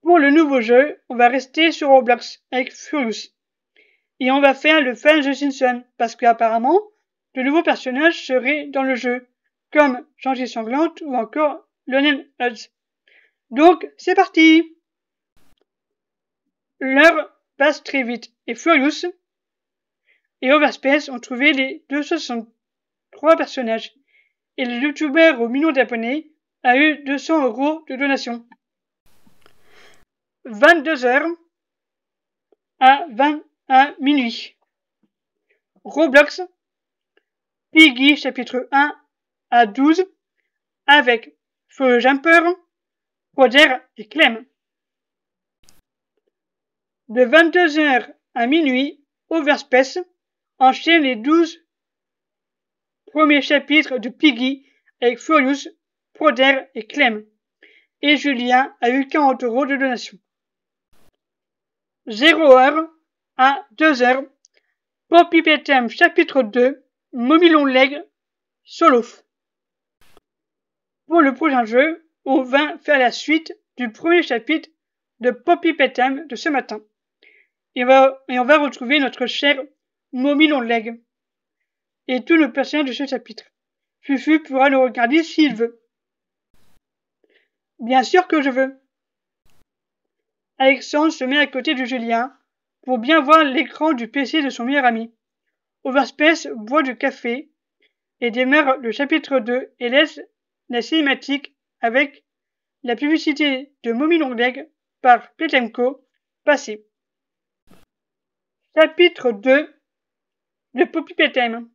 Pour le nouveau jeu, on va rester sur Roblox avec Furious. Et on va faire le Find the Simpsons parce qu'apparemment, de nouveaux personnages seraient dans le jeu, comme Jean-J Sanglante ou encore Lionel Hutz. Donc, c'est parti! L'heure passe très vite et Furious et Overspace ont trouvé les 263 personnages et le youtubeur aux millions d'abonnés a eu 200 € de donation. 22h à minuit. Roblox, Piggy chapitre 1 à 12 avec Feu Jumper, Roger et Clem. De 22h à minuit, Overspace enchaîne les 12 premiers chapitres de Piggy avec Furious, Proder et Clem. Et Julien a eu 40 € de donation. 0h à 2h, Poppy Playtime chapitre 2, Mommy Long Leg solo. Pour le prochain jeu, on va faire la suite du premier chapitre de Poppy Playtime de ce matin. Et on va retrouver notre cher Mommy Long Leg et tous nos personnages de ce chapitre. Fufu pourra le regarder s'il veut. Bien sûr que je veux. Alexandre se met à côté de Julien pour bien voir l'écran du PC de son meilleur ami. Overspace boit du café et démarre le chapitre 2 et laisse la cinématique avec la publicité de Mommy Long Leg par Playtime Co. passer. Chapitre 2 de Poppy Playtime.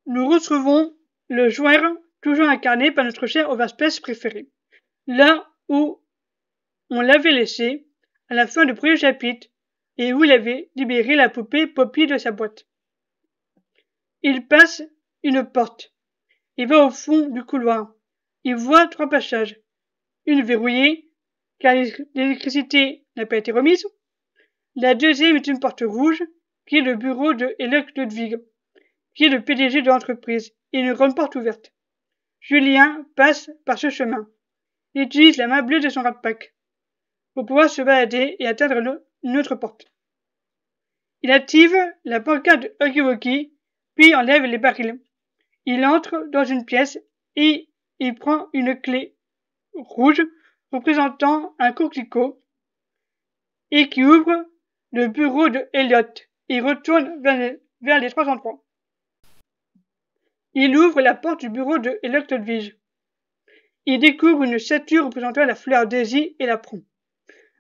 Nous retrouvons le joueur toujours incarné par notre cher Overspace préféré. Là où on l'avait laissé à la fin du premier chapitre et où il avait libéré la poupée Poppy de sa boîte. Il passe une porte et va au fond du couloir. Il voit 3 passages. Une verrouillée, car l'électricité n'a pas été remise. La deuxième est une porte rouge, qui est le bureau de Elec Ludwig, qui est le PDG de l'entreprise, et une grande porte ouverte. Julien passe par ce chemin. Il utilise la main bleue de son rack-pack pour pouvoir se balader et atteindre une autre porte. Il active la pancarte de Huggy Wuggy, puis enlève les barils. Il entre dans une pièce et il prend une clé rouge représentant un coquelicot et qui ouvre le bureau de Elliot. Il retourne vers les 3 endroits. Il ouvre la porte du bureau de Elliot Ludwig. Il découvre une statue représentant la fleur Daisy et la prend.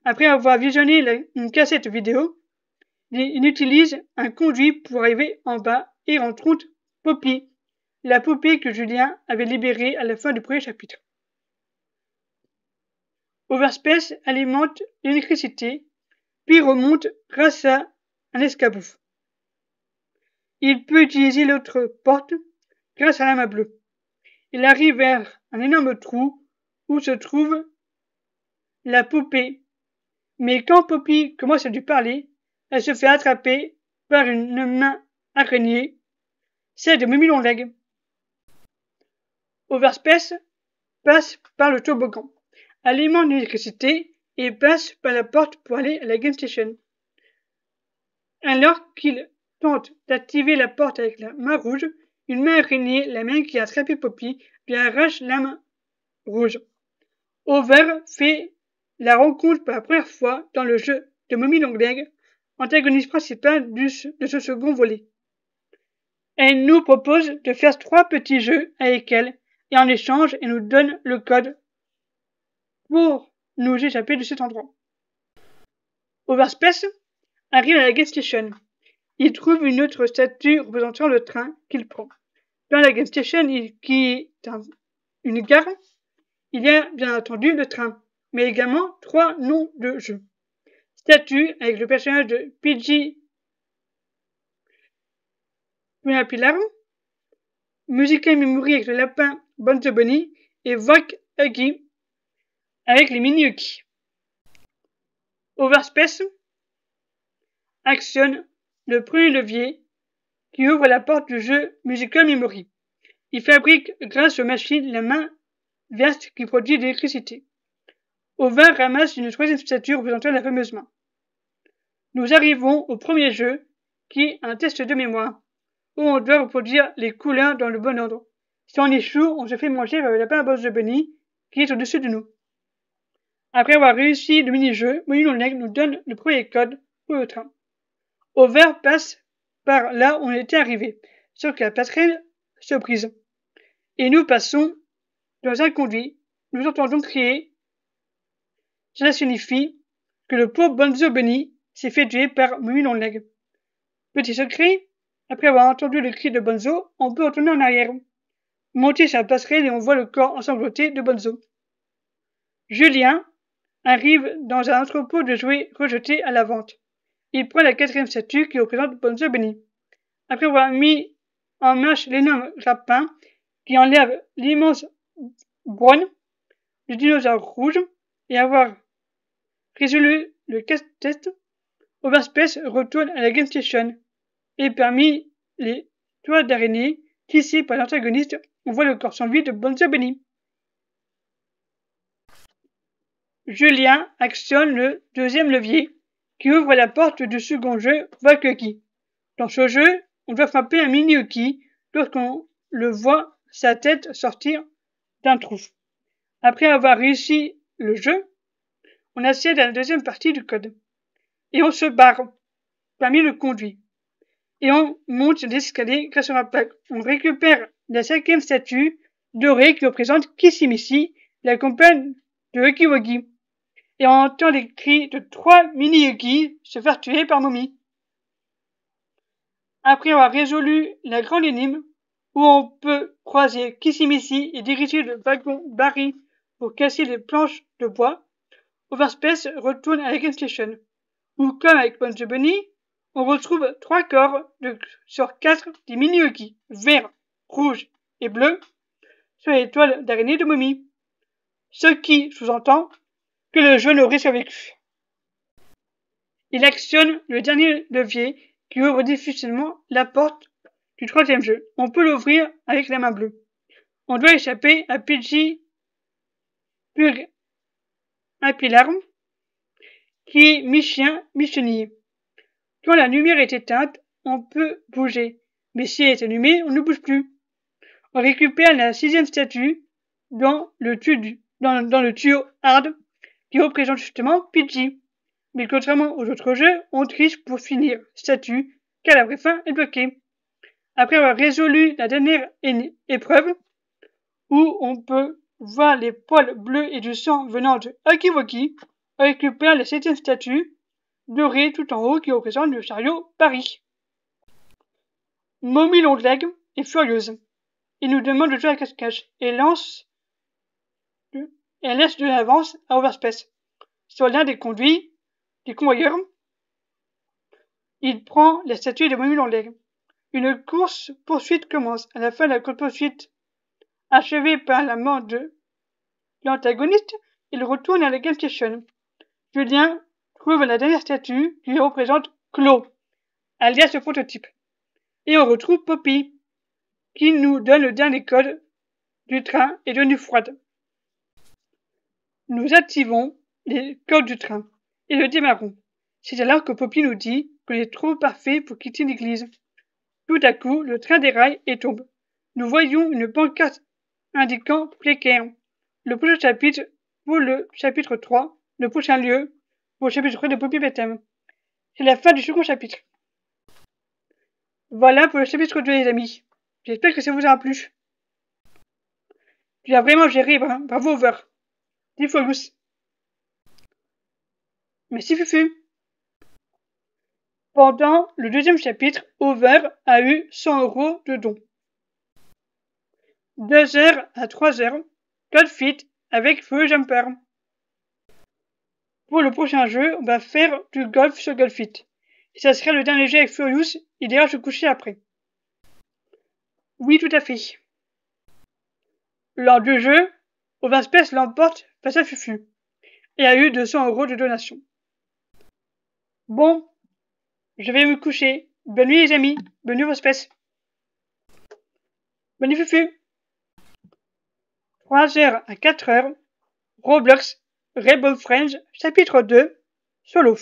Après avoir visionné une cassette vidéo, il utilise un conduit pour arriver en bas et rencontre Poppy, la poupée que Julien avait libérée à la fin du premier chapitre. Overspace alimente l'électricité, puis remonte grâce à un escabeau. Il peut utiliser l'autre porte grâce à la main bleue. Il arrive vers un énorme trou où se trouve la poupée. Mais quand Poppy commence à lui parler, elle se fait attraper par une main araignée, celle de Mummy Longleg. Overspace passe par le toboggan, alimente l'électricité et passe par la porte pour aller à la Game Station. Alors qu'il tente d'activer la porte avec la main rouge, une main araignée, la main qui a attrapé Poppy, lui arrache la main rouge. Over fait la rencontre pour la première fois dans le jeu de Mummy Longleg, antagoniste principal de ce second volet. Elle nous propose de faire 3 petits jeux avec elle et en échange, elle nous donne le code pour nous échapper de cet endroit. Overspace arrive à la Game Station. Il trouve une autre statue représentant le train qu'il prend. Dans la Game Station, qui est une gare, il y a bien entendu le train, mais également 3 noms de jeux. Statue avec le personnage de Pidgey Pilar, Musical Memory avec le lapin Bonzo Bunny et Vogue Huggy avec les mini Huggy. Overspace actionne le premier levier qui ouvre la porte du jeu Musical Memory. Il fabrique grâce aux machines la main verte qui produit de l'électricité. Over ramasse une 3e statue représentant la fameuse main. Nous arrivons au premier jeu qui est un test de mémoire où on doit reproduire les couleurs dans le bon ordre. Si on échoue, on se fait manger par le lapin Bonzo Bunny qui est au-dessus de nous. Après avoir réussi le mini-jeu, Mummy Longleg nous donne le premier code pour le train. Over passe par là où on était arrivé, sauf que la passerelle se brise. Et nous passons dans un conduit. Nous entendons crier. Cela signifie que le pauvre Bonzo Bunny s'est fait tuer par Mummy Longleg. Petit secret, après avoir entendu le cri de Bonzo, on peut retourner en arrière, monter sur la passerelle et on voit le corps ensanglanté de Bonzo. Julien arrive dans un entrepôt de jouets rejetés à la vente. Il prend la 4e statue qui représente Bonzo Bunny. Après avoir mis en marche l'énorme rapin qui enlève l'immense Brown, le dinosaure rouge, et avoir résolu le casse-tête, Overspace retourne à la Game Station. Et parmi les toits d'araignée tissés par l'antagoniste, on voit le corps sans vie de Bonzo Bunny. Julien actionne le 2e levier qui ouvre la porte du second jeu Vogue Huggy. Dans ce jeu, on doit frapper un mini Huggy lorsqu'on le voit sa tête sortir d'un trou. Après avoir réussi le jeu, on accède à la 2e partie du code. Et on se barre parmi le conduit. Et on monte des escaliers grâce à un pack. On récupère la 5e statue dorée qui représente Kissimissy, la compagne de Huggy Wuggy. Et on entend les cris de 3 mini Huggy se faire tuer par Mommy. Après avoir résolu la grande énigme, où on peut croiser Kissimissy et diriger le wagon Barry pour casser les planches de bois, Overspace retourne à la Game Station, où comme avec Bonzo Bunny, on retrouve 3 corps sur 4 des mini Huggy, vert, rouge et bleu, sur les toiles d'araignée de momie, ce qui sous-entend que le jeu n'aurait survécu. Il actionne le dernier levier qui ouvre difficilement la porte du troisième jeu. On peut l'ouvrir avec la main bleue. On doit échapper à Pidgey Pug Apilarme, qui est mi-chien, mi-chenille. Quand la lumière est éteinte, on peut bouger, mais si elle est allumée, on ne bouge plus. On récupère la 6e statue dans le tuyau hard qui représente justement Pidgey. Mais contrairement aux autres jeux, on triche pour finir statue, car la vraie fin est bloquée. Après avoir résolu la dernière épreuve, où on peut voir les poils bleus et du sang venant de Akiwoki, on récupère la 7e statue, dorée tout en haut qui représente le chariot Paris. Mommy Longleg est furieuse. Il nous demande de jouer à cache-cache et elle laisse de l'avance à Overspace. Sur l'un des convoyeurs, il prend la statue de Mommy Longleg. Une course-poursuite commence. À la fin de la course-poursuite, achevée par la mort de l'antagoniste, il retourne à la Game Station. Julien trouve la dernière statue qui représente Claude, alias le prototype. Et on retrouve Poppy, qui nous donne le dernier code du train et de l'eau froide. Nous activons les codes du train et le démarrons. C'est alors que Poppy nous dit qu'on est trop parfait pour quitter l'église. Tout à coup, le train déraille et tombe. Nous voyons une pancarte indiquant précaire. Le prochain chapitre pour le chapitre 3, le prochain lieu pour le chapitre 3 de Poppy Playtime. C'est la fin du second chapitre. Voilà pour le chapitre 2, les amis. J'espère que ça vous aura plu. Tu as vraiment géré, bravo Over. Dis Folus. Merci Fufu. Pendant le deuxième chapitre, Over a eu 100 € de dons. 2h à 3h, Code Fit avec Feu Jumper. Pour le prochain jeu, on va faire du golf sur Golf Fit. Et ça sera le dernier jeu avec Furious, il ira se coucher après. Oui, tout à fait. Lors du jeu, Overspace l'emporte face à Fufu et a eu 200 € de donation. Bon, je vais me coucher. Bonne nuit les amis, bonne nuit Overspace. Bonne nuit Fufu. 3h à 4h, Roblox Rainbow Friends chapitre 2, solo.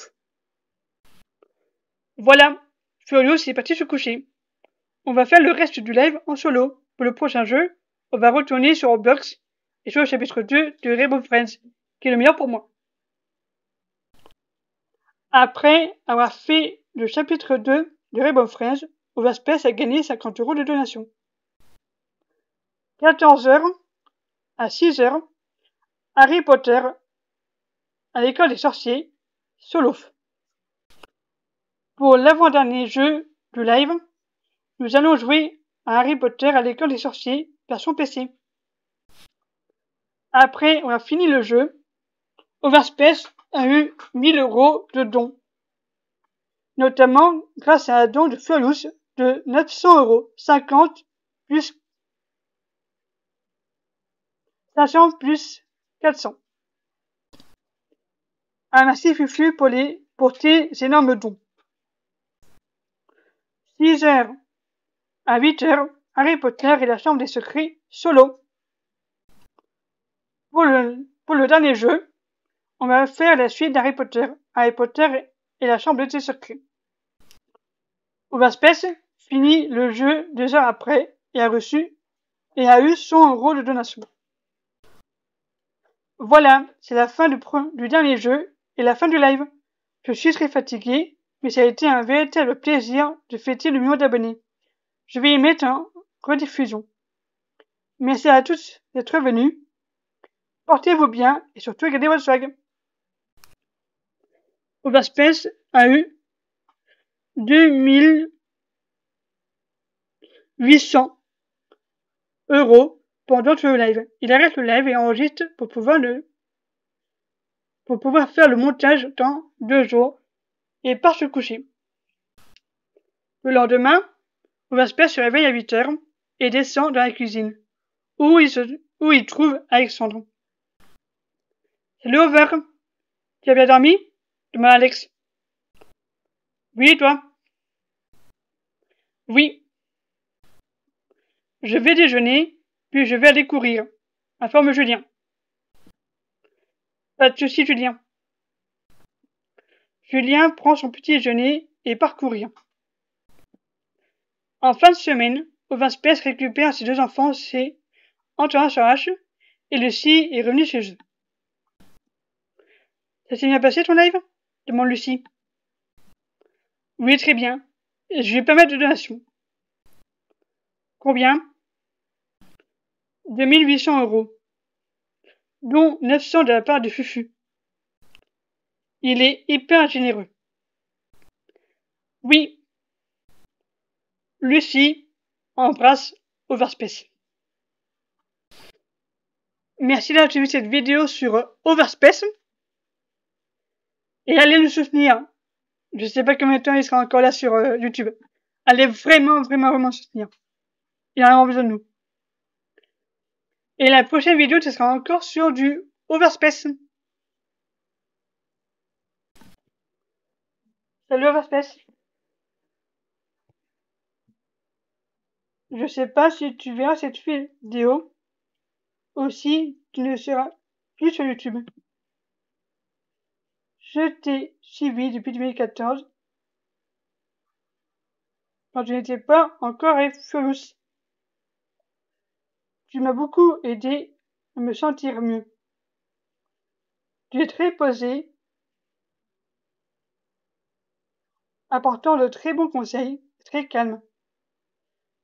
Voilà, Furious est parti se coucher. On va faire le reste du live en solo. Pour le prochain jeu, on va retourner sur Roblox et sur le chapitre 2 de Rainbow Friends, qui est le meilleur pour moi. Après avoir fait le chapitre 2 de Rainbow Friends, Overspace a gagné 50 € de donation. 14h à 6h, Harry Potter à l'école des sorciers, solo. Pour l'avant-dernier jeu du live, nous allons jouer à Harry Potter à l'école des sorciers, version PC. Après, on a fini le jeu. Overspace a eu 1000 € de dons. Notamment grâce à un don de Furious de 900 €, 50 plus 500 plus 400. Un merci Fufu pour tes énormes dons. 6h à 8h, Harry Potter et la chambre des secrets solo. Pour le dernier jeu, on va faire la suite d'Harry Potter. Harry Potter et la chambre des secrets. Overspace finit le jeu 2 heures après et a eu 100 € de donation. Voilà, c'est la fin du dernier jeu et la fin du live. Je suis très fatigué, mais ça a été un véritable plaisir de fêter le million d'abonnés. Je vais y mettre en rediffusion. Merci à tous d'être venus. Portez-vous bien et surtout gardez votre swag. Overspace a eu 2800 € pendant tout le live. Il arrête le live et enregistre pour pouvoir faire le montage dans 2 jours et part se coucher. Le lendemain, Overspace se réveille à 8h et descend dans la cuisine. où il trouve Alexandre. Salut Over. Tu as bien dormi? Demanda Alex. Oui, toi? Oui. Je vais déjeuner, puis je vais aller courir. Informe Julien. Pas de soucis, Julien. Julien prend son petit déjeuner et part courir. En fin de semaine, Over Space récupère ses deux enfants, c'est Antoine sur H, et Lucie est revenue chez eux. Ça s'est bien passé ton live? Demande Lucie. Oui, très bien. Je vais pas mettre de donation. Combien? 2800 €, dont 900 de la part de Fufu. Il est hyper généreux. Oui. Lucie embrasse Overspace. Merci d'avoir vu cette vidéo sur Overspace. Et allez le soutenir. Je sais pas combien de temps il sera encore là sur YouTube. Allez vraiment soutenir. Il a vraiment besoin de nous. Et la prochaine vidéo, ce sera encore sur du Overspace. Salut Overspace. Je sais pas si tu verras cette vidéo. Aussi, tu ne seras plus sur YouTube. Je t'ai suivi depuis 2014. Quand je n'étais pas encore Furious. Tu m'as beaucoup aidé à me sentir mieux. Tu es très posé, apportant de très bons conseils, très calme.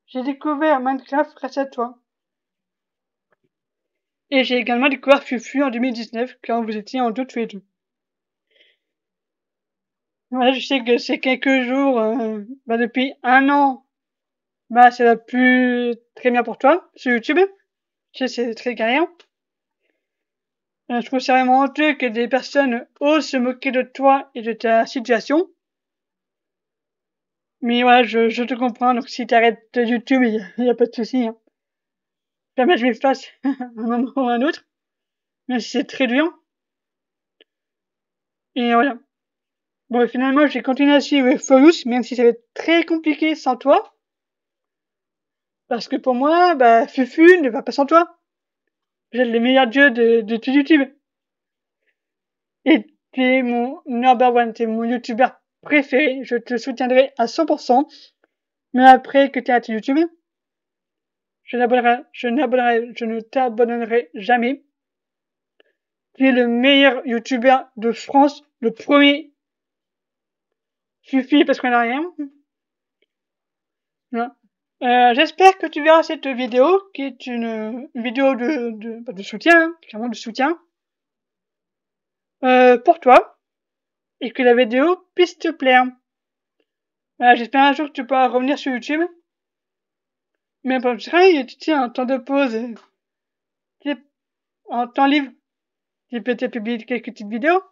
J'ai découvert Minecraft grâce à toi. Et j'ai également découvert Fufu en 2019 quand vous étiez en doute tous les deux. Voilà, je sais que c'est quelques jours, depuis 1 an, ça va plus très bien pour toi sur YouTube. Je sais, c'est très galère. Je trouve ça vraiment honteux que des personnes osent se moquer de toi et de ta situation. Mais voilà, je te comprends, donc si t'arrêtes YouTube, il y a pas de souci. Hein. Jamais je m'efface un moment ou un autre, même si c'est très dur. Et voilà. Bon, finalement, j'ai continué à suivre Furious, même si ça va être très compliqué sans toi. Parce que pour moi, Fufu ne va pas sans toi. Vous êtes le meilleur dieu de tout YouTube. Et tu es mon number one, tu es mon YouTuber préféré. Je te soutiendrai à 100%. Mais après que tu as YouTube, je ne t'abandonnerai jamais. Tu es le meilleur YouTuber de France, le premier. Suffit parce qu'on n'a rien. Voilà. J'espère que tu verras cette vidéo, qui est une vidéo de soutien, hein, clairement de soutien, pour toi, et que la vidéo puisse te plaire. Voilà, j'espère un jour que tu pourras revenir sur YouTube. Mais pour le travail, tu sais, en temps de pause, en temps libre, tu peux te publier quelques petites vidéos.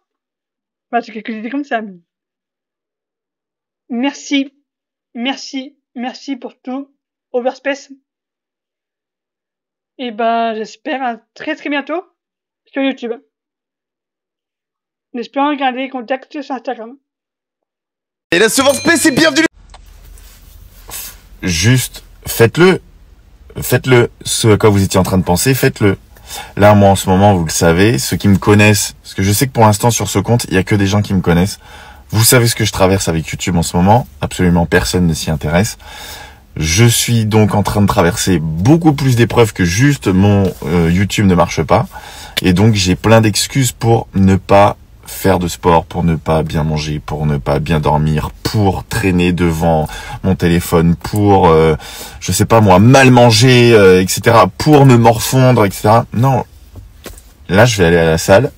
Enfin, c'est quelques idées comme ça. Merci pour tout, Overspace. Et j'espère à très bientôt sur YouTube. N'espérons garder contact sur Instagram. Et la Overspace est bienvenue. Juste, faites-le. Faites-le. Ce à quoi vous étiez en train de penser, faites-le. Là, moi, en ce moment, vous le savez, ceux qui me connaissent, parce que je sais que pour l'instant, sur ce compte, il y a que des gens qui me connaissent. Vous savez ce que je traverse avec YouTube en ce moment. Absolument personne ne s'y intéresse. Je suis donc en train de traverser beaucoup plus d'épreuves que juste mon YouTube ne marche pas. Et donc, j'ai plein d'excuses pour ne pas faire de sport, pour ne pas bien manger, pour ne pas bien dormir, pour traîner devant mon téléphone, pour, je sais pas moi, mal manger, etc., pour me morfondre, etc. Non. Là, je vais aller à la salle.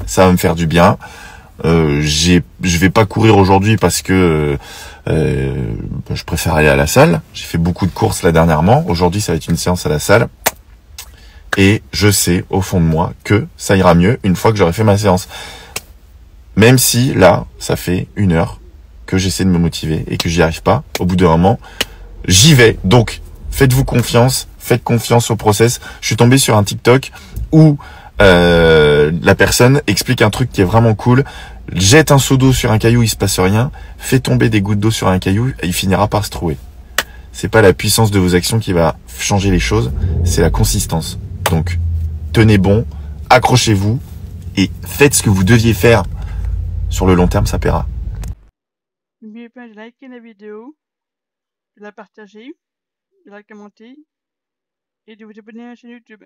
Ça va me faire du bien. Je vais pas courir aujourd'hui parce que je préfère aller à la salle. J'ai fait beaucoup de courses là dernièrement. Aujourd'hui, ça va être une séance à la salle. Et je sais au fond de moi que ça ira mieux une fois que j'aurai fait ma séance. Même si là, ça fait 1 heure que j'essaie de me motiver et que j'y arrive pas. Au bout d'un moment, j'y vais. Donc, faites-vous confiance. Faites confiance au process. Je suis tombé sur un TikTok où la personne explique un truc qui est vraiment cool. Jette un seau d'eau sur un caillou, il se passe rien. Fait tomber des gouttes d'eau sur un caillou, et il finira par se trouver. C'est pas la puissance de vos actions qui va changer les choses, c'est la consistance. Donc, tenez bon, accrochez-vous et faites ce que vous deviez faire. Sur le long terme, ça paiera. N'oubliez pas de liker la vidéo, de la partager, de la commenter et de vous abonner à la chaîne YouTube.